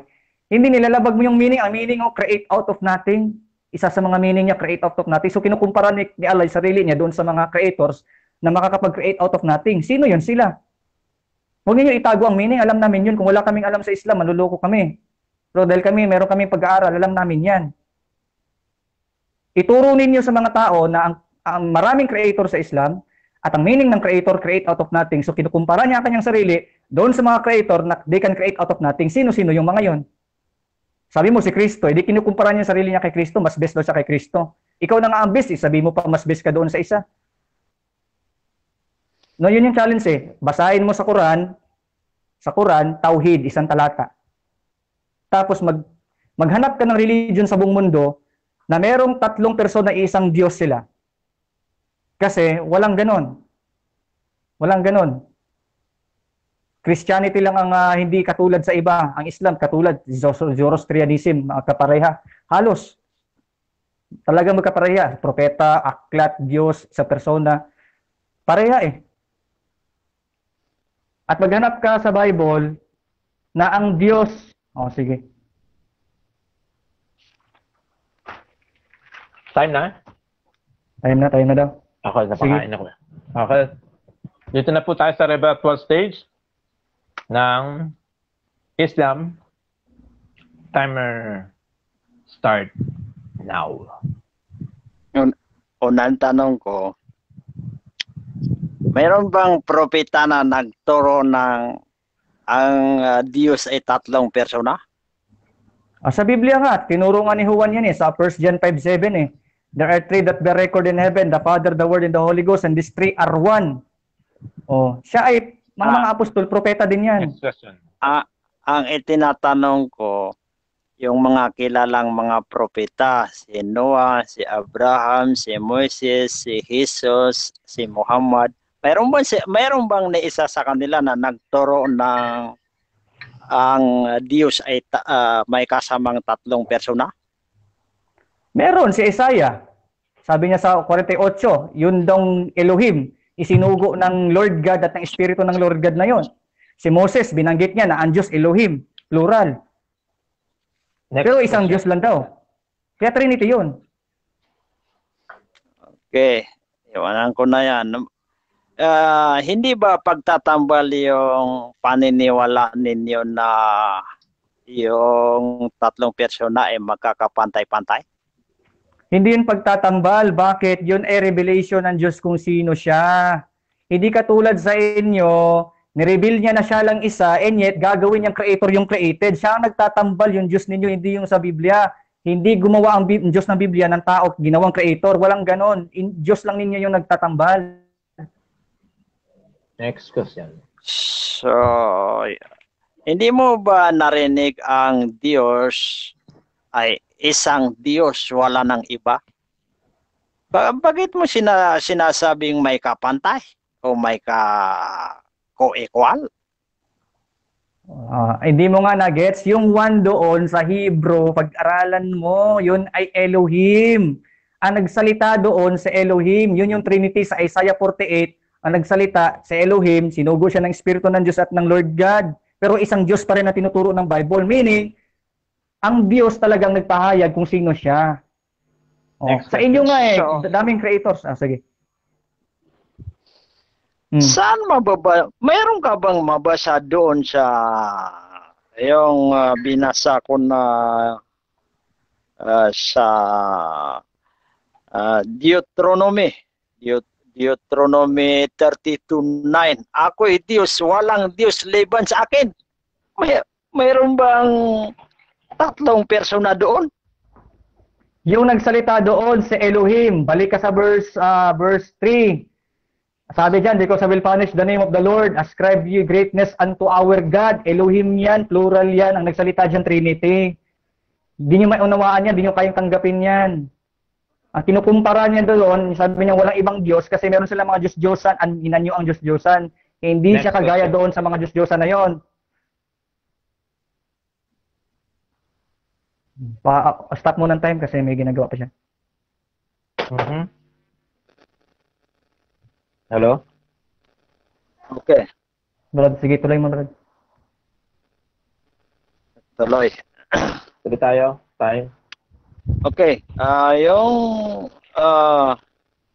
Hindi nilalabag mo yung meaning, ang meaning of create out of nothing. Isa sa mga meaning niya, create out of nothing. So kinukumpara ni Allah yung sarili niya doon sa mga creators na makakapag-create out of nothing. Sino yun? Sila. Huwag niyo itago ang meaning. Alam namin yun. Kung wala kaming alam sa Islam, manluloko kami. Pero dahil meron kaming pag-aaral, alam namin yan. Ituro ninyo sa mga tao na ang maraming creator sa Islam at ang meaning ng creator, create out of nothing. So kinukumpara niya ang kanyang sarili doon sa mga creator na they can create out of nothing. Sino-sino yung mga yon? Sabi mo si Kristo, hindi kinukumpara niya sarili niya kay Kristo, mas best daw siya kay Kristo. Ikaw na nga ang best, sabi mo pa mas best ka doon sa isa. No, yun yung challenge eh. Basahin mo sa Quran, tauhid, isang talata. Tapos maghanap ka ng religion sa buong mundo na merong 3 persona, isang Diyos sila. Kasi walang ganon. Walang ganon. Christianity lang ang hindi katulad sa iba. Ang Islam katulad. Zoroastrianism, kapareha. Halos. Talagang magkapareha. Propeta, aklat, Diyos, sa persona. Pareha eh. At maghanap ka sa Bible na ang Diyos, sige. Time na? Time na daw. Ako, napakain ako. Okay. Dito na po tayo sa rebuttal stage ng Islam. Timer start now. Unang tanong ko, mayroon bang propeta na nagturo ng ang Diyos ay tatlong persona? Sa Biblia nga, tinuro nga ni Juan yan sa 1 John 5:7 There are three that bear record in heaven, the Father, the Word, and the Holy Ghost, and these three are one. Siya ay mga apostol, propeta din yan. Next question. Ang itinatanong ko, yung mga kilalang mga propeta, si Noah, si Abraham, si Moises, si Jesus, si Muhammad, mayroon bang naisa sa kanila na nagturo ng ang Diyos ay may kasamang tatlong persona? Meron si Isaiah. Sabi niya sa 48, yun dong Elohim, isinugo ng Lord God at ng Espiritu ng Lord God na yon. Si Moses, binanggit niya na ang Diyos Elohim, plural. Pero isang Diyos lang daw. Kaya Trinity yun. Okay, iwanan ko na yan. Hindi ba pagtatambal yung paniniwala ninyo na yung tatlong persona ay magkakapantay-pantay? Hindi yun pagtatambal. Bakit? Yun ay revelation ng Diyos kung sino siya. Hindi katulad sa inyo, nireveal niya na siya lang isa, and yet gagawin niyang creator yung created. Siya ang nagtatambal, yung Diyos ninyo, hindi yung sa Biblia. Hindi gumawa ang Diyos ng Biblia ng tao, ginawang creator. Walang ganon. Diyos lang ninyo yung nagtatambal. Next question. So, hindi mo ba narinig ang Diyos ay isang Diyos, wala ng iba? Bakit mo sinasabing may kapantay o may ko-equal? Hindi mo nga na-gets. Yung one doon sa Hebrew, pag-aralan mo, yun ay Elohim. Ang nagsalita doon sa Elohim, yun yung Trinity sa Isaiah 48, ang nagsalita sa Elohim, sinugo siya ng Espiritu ng Diyos at ng Lord God. Pero isang Diyos pa rin na tinuturo ng Bible. Meaning, ang Diyos talagang nagpahayag kung sino siya. Sa inyo nga daming creators. Sige. Saan mababa? Mayroon ka bang mabasa doon sa yung binasa ko na sa Deuteronomy 32:9. Ako'y Diyos, walang Diyos liban sa akin. Mayroon bang tatlong persona doon? Yung nagsalita doon sa Elohim, balik ka sa verse 3. Sabi diyan, because I will punish the name of the Lord, ascribe you greatness unto our God. Elohim yan, plural yan, ang nagsalita diyan Trinity. Hindi niyo maunawaan yan, hindi niyo kayang tanggapin yan. Ang kinukumpara niya doon, sabi niya walang ibang Diyos kasi meron sila mga Diyos-Diyosan, inan niyo ang Diyos-Diyosan. Hindi siya kagaya doon sa mga Diyos-Diyosan na yon. Stop mo ng time kasi may ginagawa pa siya. Hello? Okay. Brad, sige, tuloy mo, Brad. Tuloy. Tuloy tayo. Time. Okay.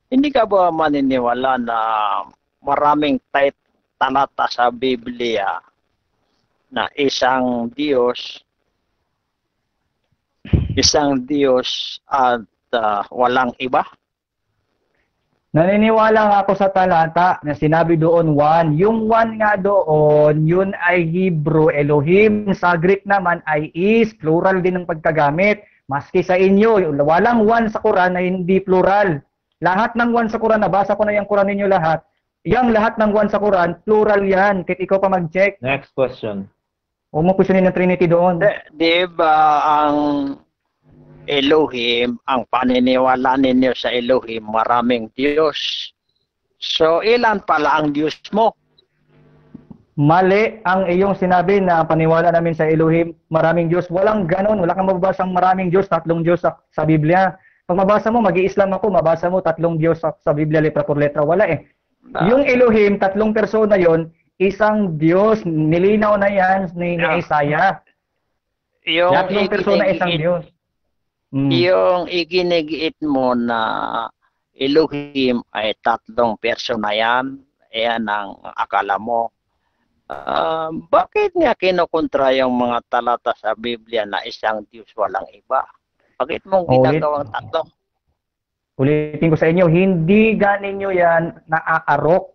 Hindi ka ba maniniwala na maraming talata sa Biblia na isang Diyos at walang iba? Naniniwala nga ako sa talata na sinabi doon one. Yung one nga doon, yun ay Hebrew, Elohim. Sa Greek naman ay is, plural din ng pagkagamit. Maski sa inyo, walang one sa Quran na hindi plural. Lahat ng one sa Quran, nabasa ko na yung Quran ninyo lahat. Yung lahat ng one sa Quran, plural yan. Kahit ikaw pa mag-check. Next question. Huwag mo questionin ng Trinity doon. Di ba ang Elohim, ang paniniwala ninyo sa Elohim, maraming Diyos. So, ilan pala ang Diyos mo? Mali ang iyong sinabi na paniwala namin sa Elohim, maraming Diyos. Walang ganon. Wala kang mababasang maraming Diyos, tatlong Diyos sa Biblia. Pag mabasa mo, mag-i-Islam ako, mabasa mo tatlong Diyos sa Biblia, letra por letra. Wala eh. Yung Elohim, tatlong persona yon, isang Diyos. Nilinaw na yan ni Isaiah. Yung Tatlong persona isang Diyos. Yung iginigiit mo na Elohim ay tatlong persona yan, ayan ang akala mo. Bakit nga kinukontra yung mga talata sa Biblia na isang Diyos walang iba? Bakit mong ginagawang tatlo? Ulitin ko sa inyo, hindi ganin nyo yan naaarok.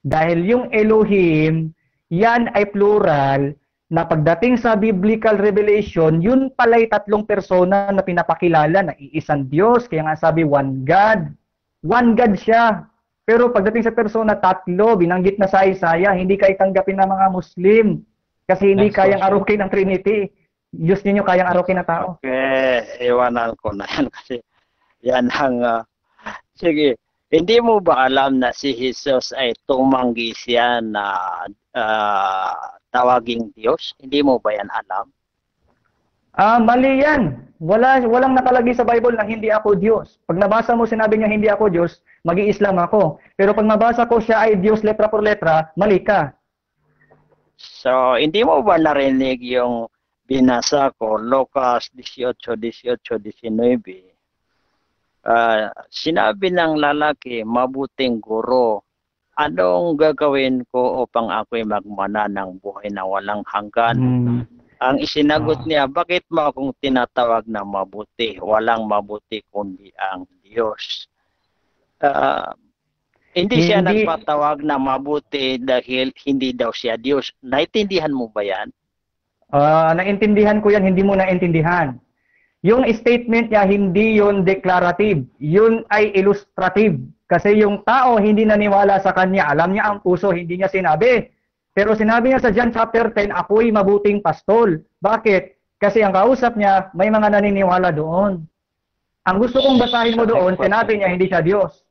Dahil yung Elohim, yan ay plural, na pagdating sa biblical revelation, yun pala'y tatlong persona na pinapakilala na iisang Diyos. Kaya nga sabi, one God. One God siya. Pero pagdating sa persona, tatlo, binanggit na sa Isaiah, hindi kayo tanggapin ng mga Muslim. Kasi hindi kayang arukin ng Trinity. Diyos ninyo kayang arukin na tao. Okay, iwanan ko na yan kasi yan ang... sige, hindi mo ba alam na si Jesus ay tumanggi siya na tawaging Diyos? Hindi mo ba yan alam? Mali yan. Walang nakalagay sa Bible na hindi ako Diyos. Pag nabasa mo sinabi niya hindi ako Diyos, mag-i-Islam ako. Pero pag nabasa ko siya ay Diyos letra por letra, mali ka. So, hindi mo ba narinig yung binasa ko, Lucas 18:18-19? Sinabi ng lalaki, mabuting guro, anong gagawin ko upang ako'y magmana ng buhay na walang hanggan? Ang isinagot niya, bakit mo akong tinatawag na mabuti? Walang mabuti kundi ang Diyos. Hindi siya nagpatawag na mabuti dahil hindi daw siya Diyos. Naintindihan mo ba yan? Naintindihan ko yan, hindi mo naintindihan. Yung statement niya, hindi yun declarative. Yun ay illustrative. Kasi yung tao hindi naniwala sa kanya. Alam niya ang puso, hindi niya sinabi. Pero sinabi niya sa John chapter 10, ako'y mabuting pastol. Bakit? Kasi ang kausap niya, may mga naniniwala doon. Ang gusto kong basahin mo doon, sinabi niya, hindi siya Diyos.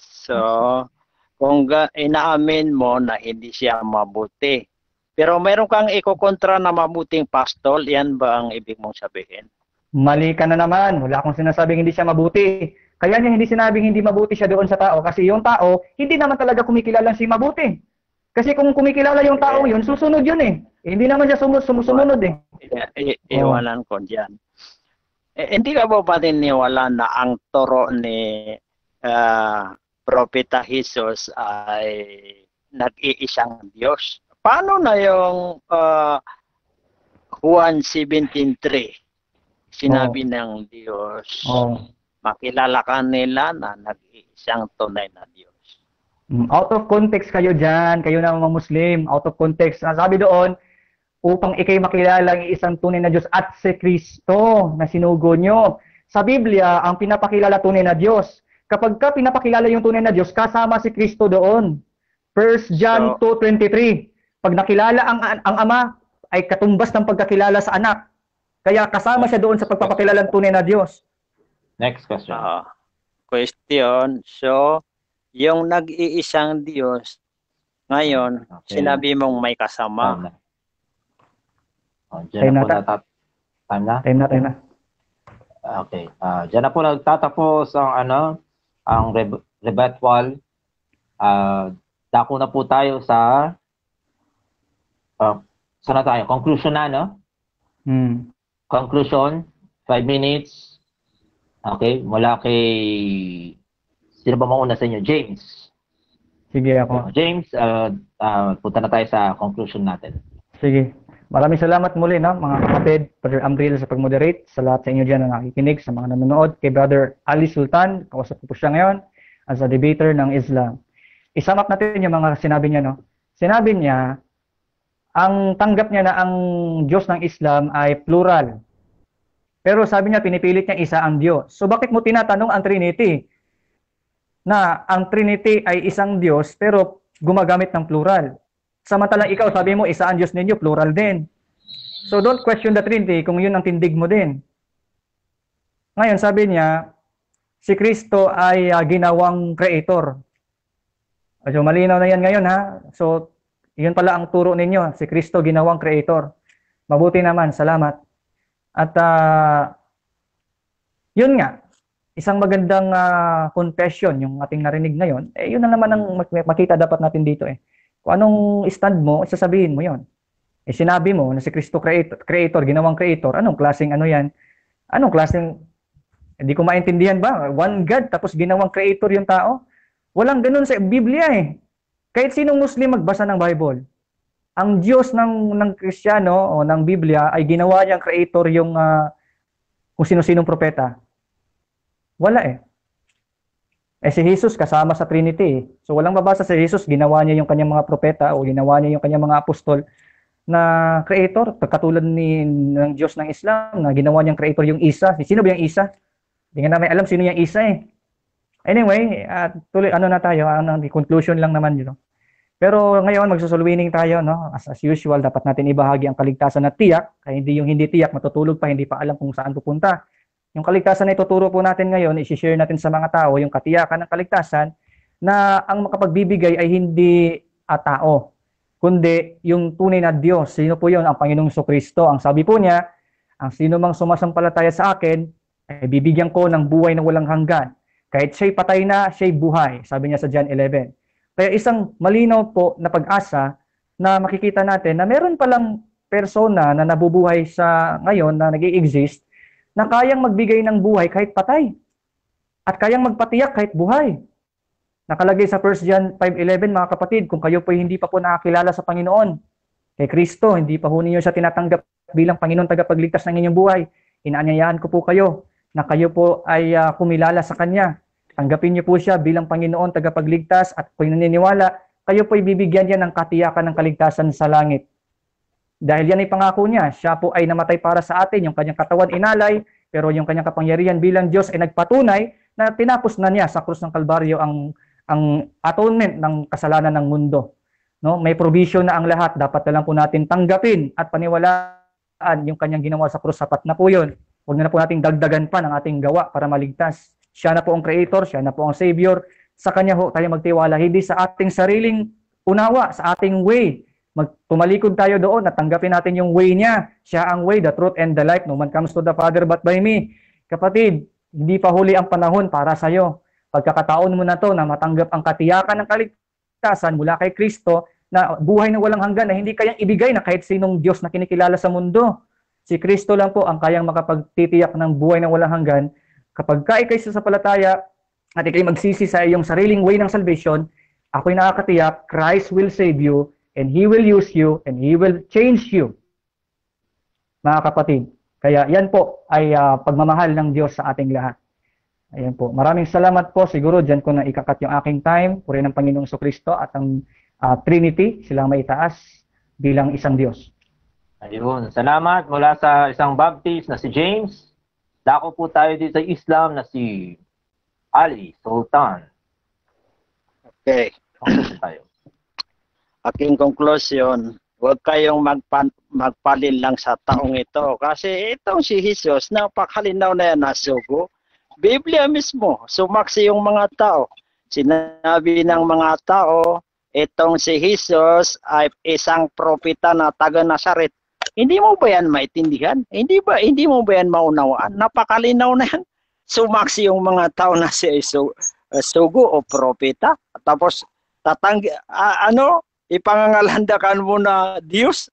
So, kung inaamin mo na hindi siya mabuti, pero mayroon kang ikokontra na mabuting pastol, yan ba ang ibig mong sabihin? Mali ka na naman. Wala akong sinasabing hindi siya mabuti. Kaya niya hindi sinabing hindi mabuti siya doon sa tao kasi yung tao, hindi naman talaga kumikilala si mabuti. Kasi kung kumikilala yung tao yun, susunod yun eh. Hindi naman siya sumusunod eh. Iwanan ko dyan. Hindi ka ba paniniwala na ang turo ni Propeta Jesus ay nag-iisang Diyos? Paano na yung Juan 17:3? Sinabi ng Diyos, makilala ka nila na nag-iisang tunay na Diyos. Out of context kayo dyan, kayo na mga Muslim, out of context. Sabi doon, upang ikay makilala ang isang tunay na Diyos at si Kristo na sinugo nyo. Sa Biblia, ang pinapakilala tunay na Diyos. Kapag ka pinapakilala yung tunay na Diyos, kasama si Kristo doon. 1 John 2:23. Pag nakilala ang Ama, ay katumbas ng pagkakilala sa anak. Kaya kasama siya doon sa pagpapakilalang tunay na Diyos. Next question. Question. So, yung nag-iisang Diyos, ngayon, sinabi mong may kasama. Diyan na po Time na. Okay. Diyan na po nagtatapos ang rebuttal. Dako na po tayo sa saan na tayo? Conclusion na, no? Conclusion, 5 minutes. Okay, mula kay... Sino ba mauna sa inyo? James. Sige ako. James, punta na tayo sa conclusion natin. Sige. Maraming salamat muli, no, mga kapatid, Brother Amril sa pag-moderate, sa lahat sa inyo dyan na nakikinig, sa mga nanonood, kay Brother Ali Sultan, kausap ko po siya ngayon, as a debater ng Islam. I-sum up natin yung mga sinabi niya, no? Sinabi niya, ang tanggap niya na ang Diyos ng Islam ay plural. Pero sabi niya, pinipilit niya isa ang Diyos. So bakit mo tinatanong ang Trinity? Na ang Trinity ay isang Diyos, pero gumagamit ng plural. Samantalang ikaw, sabi mo, isa ang Diyos ninyo, plural din. So don't question the Trinity kung yun ang tindig mo din. Ngayon, sabi niya, si Kristo ay ginawang creator. So malinaw na yan ngayon, ha? So, yun pala ang turo ninyo, si Kristo ginawang creator. Mabuti naman, salamat. At yun nga, isang magandang confession yung ating narinig ngayon, yun na naman ang makita dapat natin dito eh. Kung anong stand mo, sasabihin mo yon. Eh sinabi mo na si Kristo creator, ginawang creator, anong klaseng ano yan? Anong klaseng, hindi ko maintindihan ba? One God, tapos ginawang creator yung tao? Walang ganun sa Biblia eh. Kahit sinong Muslim magbasa ng Bible, ang Diyos ng Kristiyano o ng Biblia ay ginawa niyang creator yung kung sino-sinong propeta. Wala eh. Eh si Jesus kasama sa Trinity eh. So walang babasa sa Jesus, ginawa niya yung kanyang mga propeta o ginawa niya yung kanyang mga apostol na creator, katulad ng Diyos ng Islam na ginawa niyang creator yung Isa. Sino ba yung Isa? Hindi nga namin alam sino yung Isa eh. Anyway, tuloy na tayo, conclusion lang naman yun. Pero ngayon magsusulwining tayo, no? As usual, dapat natin ibahagi ang kaligtasan na tiyak, kaya hindi tiyak, matutulog pa, hindi pa alam kung saan pupunta. Yung kaligtasan na ituturo po natin ngayon, i-share natin sa mga tao yung katiyakan ng kaligtasan na ang makapagbibigay ay hindi tao, kundi yung tunay na Diyos. Sino po yun? Ang Panginoong Kristo. Ang sabi po niya, ang sino mang sumasampalataya sa akin, ay bibigyan ko ng buhay na walang hanggan. Kahit siya'y patay na, siya'y buhay. Sabi niya sa John 11. Kaya isang malinaw po na pag-asa na makikita natin na meron palang persona na nabubuhay sa ngayon na nag-i-exist na kayang magbigay ng buhay kahit patay. At kayang magpatiyak kahit buhay. Nakalagay sa 1 John 5:11, mga kapatid, kung kayo po hindi pa po nakakilala sa Panginoon, kay Kristo, hindi pa po ninyo siya tinatanggap bilang Panginoon tagapagligtas ng inyong buhay, inaanyayahan ko po kayo na kayo po ay kumilala sa Kanya. Tanggapin niyo po siya bilang Panginoon tagapagligtas at kung naniniwala, kayo po ay bibigyan niya ng katiyakan ng kaligtasan sa langit. Dahil yan ay pangako niya, siya po ay namatay para sa atin, yung kanyang katawan inalay, pero yung kanyang kapangyarihan bilang Diyos ay nagpatunay na tinapos na niya sa krus ng Kalbaryo ang atonement ng kasalanan ng mundo. No, may provision na ang lahat, dapat na lang po natin tanggapin at paniwalaan yung kanyang ginawa sa krus, sapat na po yun. Huwag na po nating dagdagan pa ng ating gawa para maligtas. Siya na po ang creator, siya na po ang savior. Sa kanya ho tayo magtiwala, hindi sa ating sariling unawa, sa ating way. Tumalikod tayo doon at tanggapin natin yung way niya. Siya ang way, the truth, and the life. No man comes to the Father but by me. Kapatid, hindi pa huli ang panahon para sa'yo. Pagkakataon mo na to na matanggap ang katiyakan ng kaligtasan mula kay Kristo na buhay na walang hanggan na hindi kayang ibigay na kahit sinong Diyos na kinikilala sa mundo. Si Kristo lang po ang kayang makapagtitiyak ng buhay na walang hanggan. Kapag ikay sasampalataya at ikay magsisi sa iyong sariling way ng salvation, ako'y nakakatiyak, Christ will save you and He will use you and He will change you. Mga kapatid, kaya yan po ay pagmamahal ng Diyos sa ating lahat. Ayan po. Maraming salamat po. Siguro dyan ko na ikakat yung aking time. Purihin ng Panginoong Kristo at ang Trinity, silang maitaas bilang isang Diyos. Ayun. Salamat mula sa isang Baptist na si James. Dako po tayo dito sa Islam na si Ali Sultan. Okay. Tayo. Aking conclusion, huwag kayong magpalin lang sa taong ito. Kasi itong si Jesus, napakalinaw na yan na sugo. Biblia mismo, sumaksi yung mga tao. Sinabi ng mga tao, itong si Jesus ay isang propeta na taga Nazaret. Hindi mo ba yan maintindihan? Hindi mo ba yan maunawaan? Napakalinaw na yan. Sumaksi yung mga tao na si sugo o propeta. Tapos, ipangangalandakan mo na Diyos.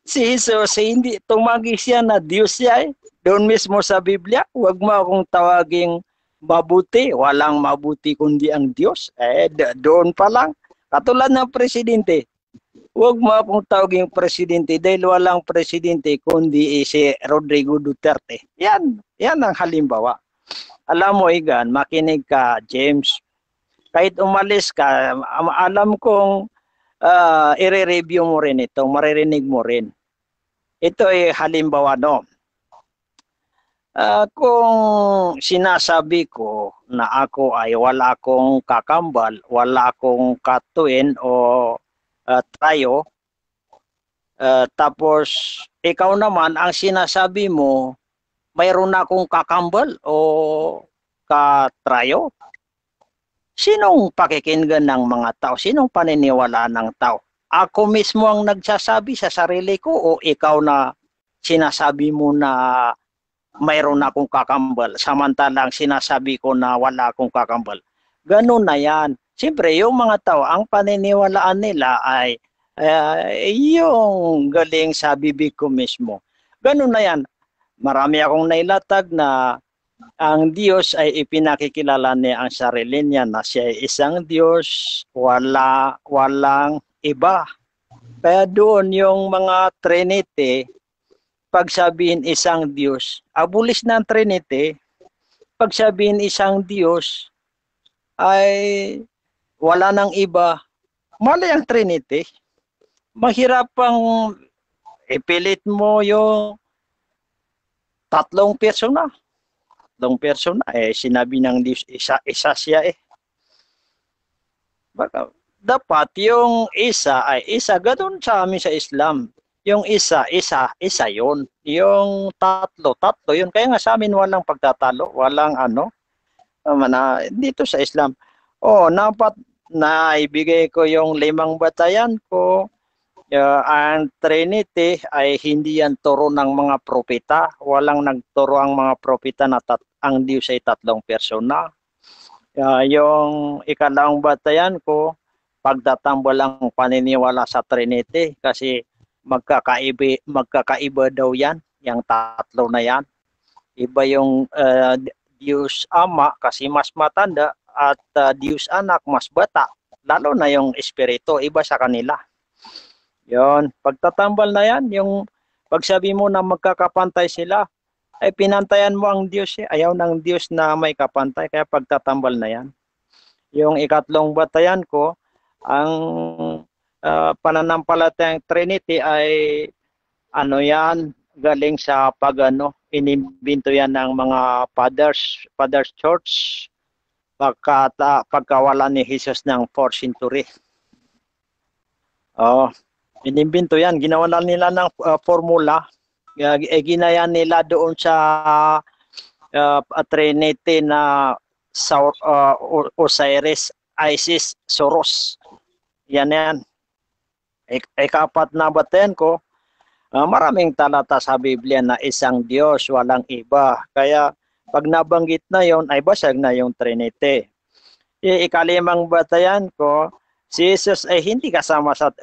Si Jesus, hindi tumagi siya na Diyos siya eh. Doon mismo sa Biblia, huwag mo akong tawaging mabuti. Walang mabuti kundi ang Diyos. Doon pa lang. Katulad ng presidente. Huwag mo akong tawaging presidente dahil walang presidente kundi si Rodrigo Duterte. Yan ang halimbawa. Alam mo, Igan, makinig ka, James. Kahit umalis ka, alam kong i-review mo rin ito, maririnig mo rin. Ito ay halimbawa, no? Kung sinasabi ko na ako ay wala akong kakambal, wala akong katuin o tayo, tapos ikaw naman ang sinasabi mo, mayroon akong kakambal o katrayo, sinong pakikinggan ng mga tao? Sinong paniniwalaan ng tao? Ako mismo ang nagsasabi sa sarili ko o ikaw na sinasabi mo na mayroon akong kakambal, samantalang sinasabi ko na wala akong kakambal. Ganun na yan. Siyempre, yung mga tao, ang paniniwalaan nila ay yung galing sa bibig ko mismo. Ganun na yan. Marami akong nailatag na ang Diyos ay ipinakikilala niya ang sarili niya na siya ay isang Diyos, walang iba. Kaya doon yung mga Trinity, pag sabihin isang Diyos, abulis na ang Trinity, pag sabihin isang Diyos, ay wala nang iba, mali ang Trinity. Mahirap pang ipilit mo yung tatlong persona. Tatlong persona, sinabi ng Diyos, isa siya eh. Baka, dapat yung isa ay isa. Ganun sa amin sa Islam. Yung isa yun. Yung tatlo yun. Kaya nga sa amin walang pagtatalo, walang dito sa Islam. Dapat na ibigay ko yung 5 batayan ko. Ang Trinity ay hindi yan turo ng mga propeta. Walang nagturo ang mga propeta na ang Diyos ay 3 persona. Yung 2 batayan ko, pagtatambol ang paniniwala sa Trinity kasi magkakaiba daw yan, yung 3 na yan. Iba yung Diyos Ama kasi mas matanda at Diyos Anak mas bata. Lalo na yung Espiritu, iba sa kanila. Yon, pagtatambal na yan, yung pagsabi mo na magkakapantay sila, ay pinantayan mo ang Diyos. Ayaw ng Diyos na may kapantay, kaya pagtatambal na yan. Yung 3 batayan ko, ang pananampalatayang Trinity ay yan, galing sa inimbento yan ng mga Fathers Church pagkawala ni Jesus ng 4th century. Inimbento yan, ginawa nila ng formula, ginaya nila doon sa Trinity na Osiris, Isis, Soros. Yan. 4 na batayan ko, maraming talata sa Biblia na isang Diyos, walang iba. Kaya pag nabanggit na yon ay basag na yung Trinity. 5 batayan ko, si Jesus ay hindi kasama sa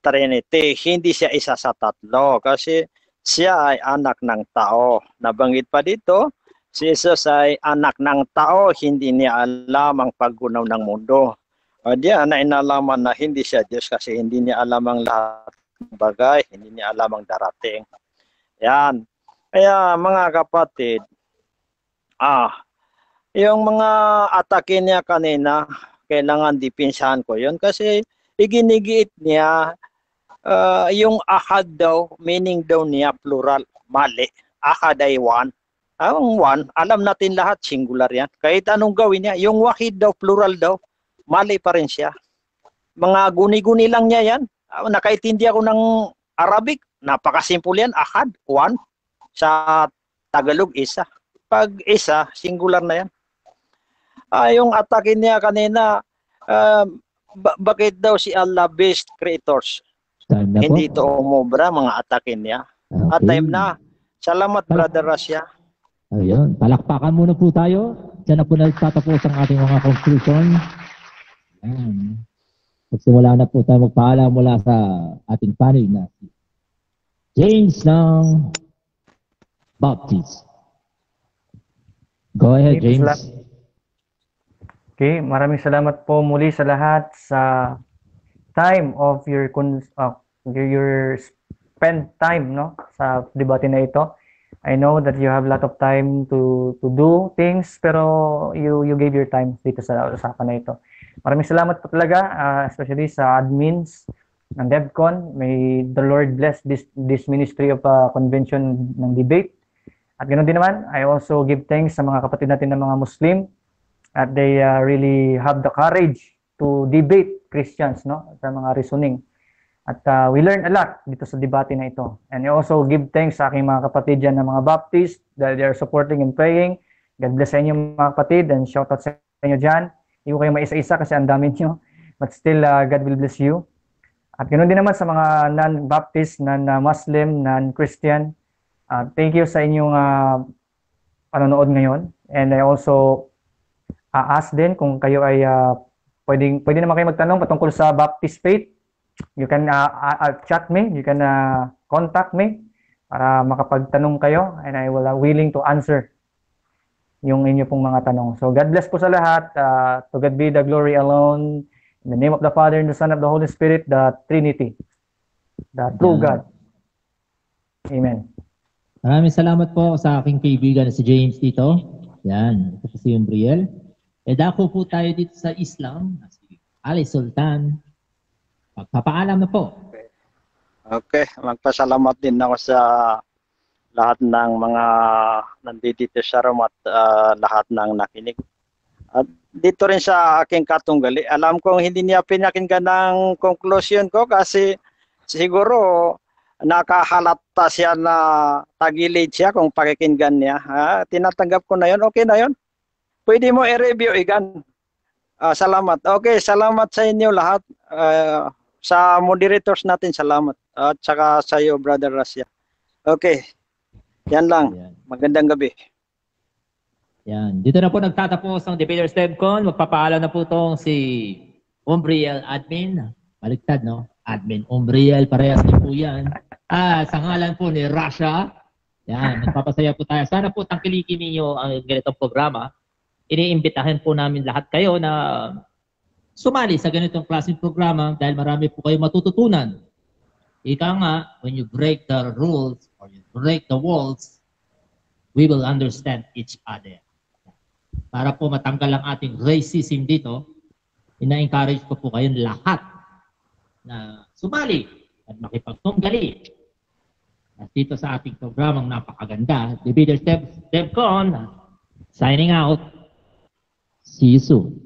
Trinity. Hindi siya isa sa 3 kasi siya ay anak ng tao. Nabanggit pa dito, si Jesus ay anak ng tao, hindi niya alam ang paggunaw ng mundo. Diyan na inalaman na hindi siya Diyos kasi hindi niya alam ang lahat ng bagay, hindi niya alam ang darating. Yan. Kaya mga kapatid, yung mga atake niya kanina, kailangan dipinsahan ko yun kasi iginigiit niya yung ahad daw, meaning daw niya plural, mali. Ahad ay one. Ang one, alam natin lahat, singular yan. Kahit anong gawin niya, yung wahid daw, plural daw, mali pa rin siya. Mga guni-guni lang niya yan. Nakaintindi ako ng Arabic, napakasimple yan, ahad, one. Sa Tagalog, isa. Pag isa, singular na yan. Yung atake niya kanina, bakit daw si Allah best creators? Hindi ito umobra, mga atake niya. At time na. Salamat, Brother Rasya. Ayun, palakpakan muna po tayo. Diyan na po nagtatapos ang ating mga conclusion. Magsimula na po tayo magpaalam mula sa ating panel na James ng Baptist. Go ahead, James. Okay, maraming salamat po muli sa lahat sa time of your spend time sa debate na ito. I know that you have a lot of time to do things, pero you gave your time dito sa usapan na ito. Maraming salamat po talaga, especially sa admins ng DevCon. May the Lord bless this ministry of convention ng debate. At ganoon din naman, I also give thanks sa mga kapatid natin ng mga Muslim at they really have the courage to debate Christians sa mga reasoning. At we learn a lot dito sa debate na ito. And I also give thanks sa aking mga kapatid dyan ng mga Baptist that they are supporting and praying. God bless sa inyo mga kapatid and shout out sa inyo dyan. Hindi ko kayo maisa-isa kasi ang dami nyo. But still, God will bless you. At ganoon din naman sa mga non-Baptist, non-Muslim, non-Christian. Thank you sa inyong panonood ngayon. And I also ask din kung kayo ay pwede naman kayo magtanong patungkol sa Baptist faith. You can chat me, you can contact me para makapagtanong kayo and I will willing to answer yung inyo pong mga tanong. So God bless po sa lahat. To God be the glory alone. In the name of the Father and the Son of the Holy Spirit, the Trinity, the true God. Amen. Maraming salamat po sa aking kaibigan si James dito. Yan, ito po si Umbriel. Dako po tayo dito sa Islam, si Ali Sultan. Magpapaalam na po. Okay, magpasalamat din ako sa lahat ng mga nandito sa room at lahat ng nakinig. At dito rin sa aking katunggali, alam kong hindi niya pinakinggan ng conclusion ko kasi siguro nakahalata siya na tagilid siya kung pakikinggan niya. Tinatanggap ko na yun, okay na yun. Pwede mo i-review, Igan. Salamat. Okay, salamat sa inyo lahat. Sa moderators natin, salamat. At saka sa iyo, Brother Rasya. Okay. Yan lang. Magandang gabi. Yan. Dito na po nagtatapos ang Debaters DevCon. Magpapaalam na po itong si Umbriel Admin. Baliktad, no? Admin Umbriel. Parehas din po yan. Sa ngalan po ni Rasha. Yan. Nagpapasaya po tayo. Sana po tangkilikin ninyo ang ganitong programa. Iniimbitahan po namin lahat kayo na sumali sa ganitong klaseng programa dahil marami po kayo matututunan. Ika nga, when you break the rules or you break the walls, we will understand each other. Para po matanggal ang ating racism dito, ina-encourage ko po kayong lahat na sumali at makipagtunggali. At dito sa ating programang napakaganda, Debaters DevCon, signing out. See you soon.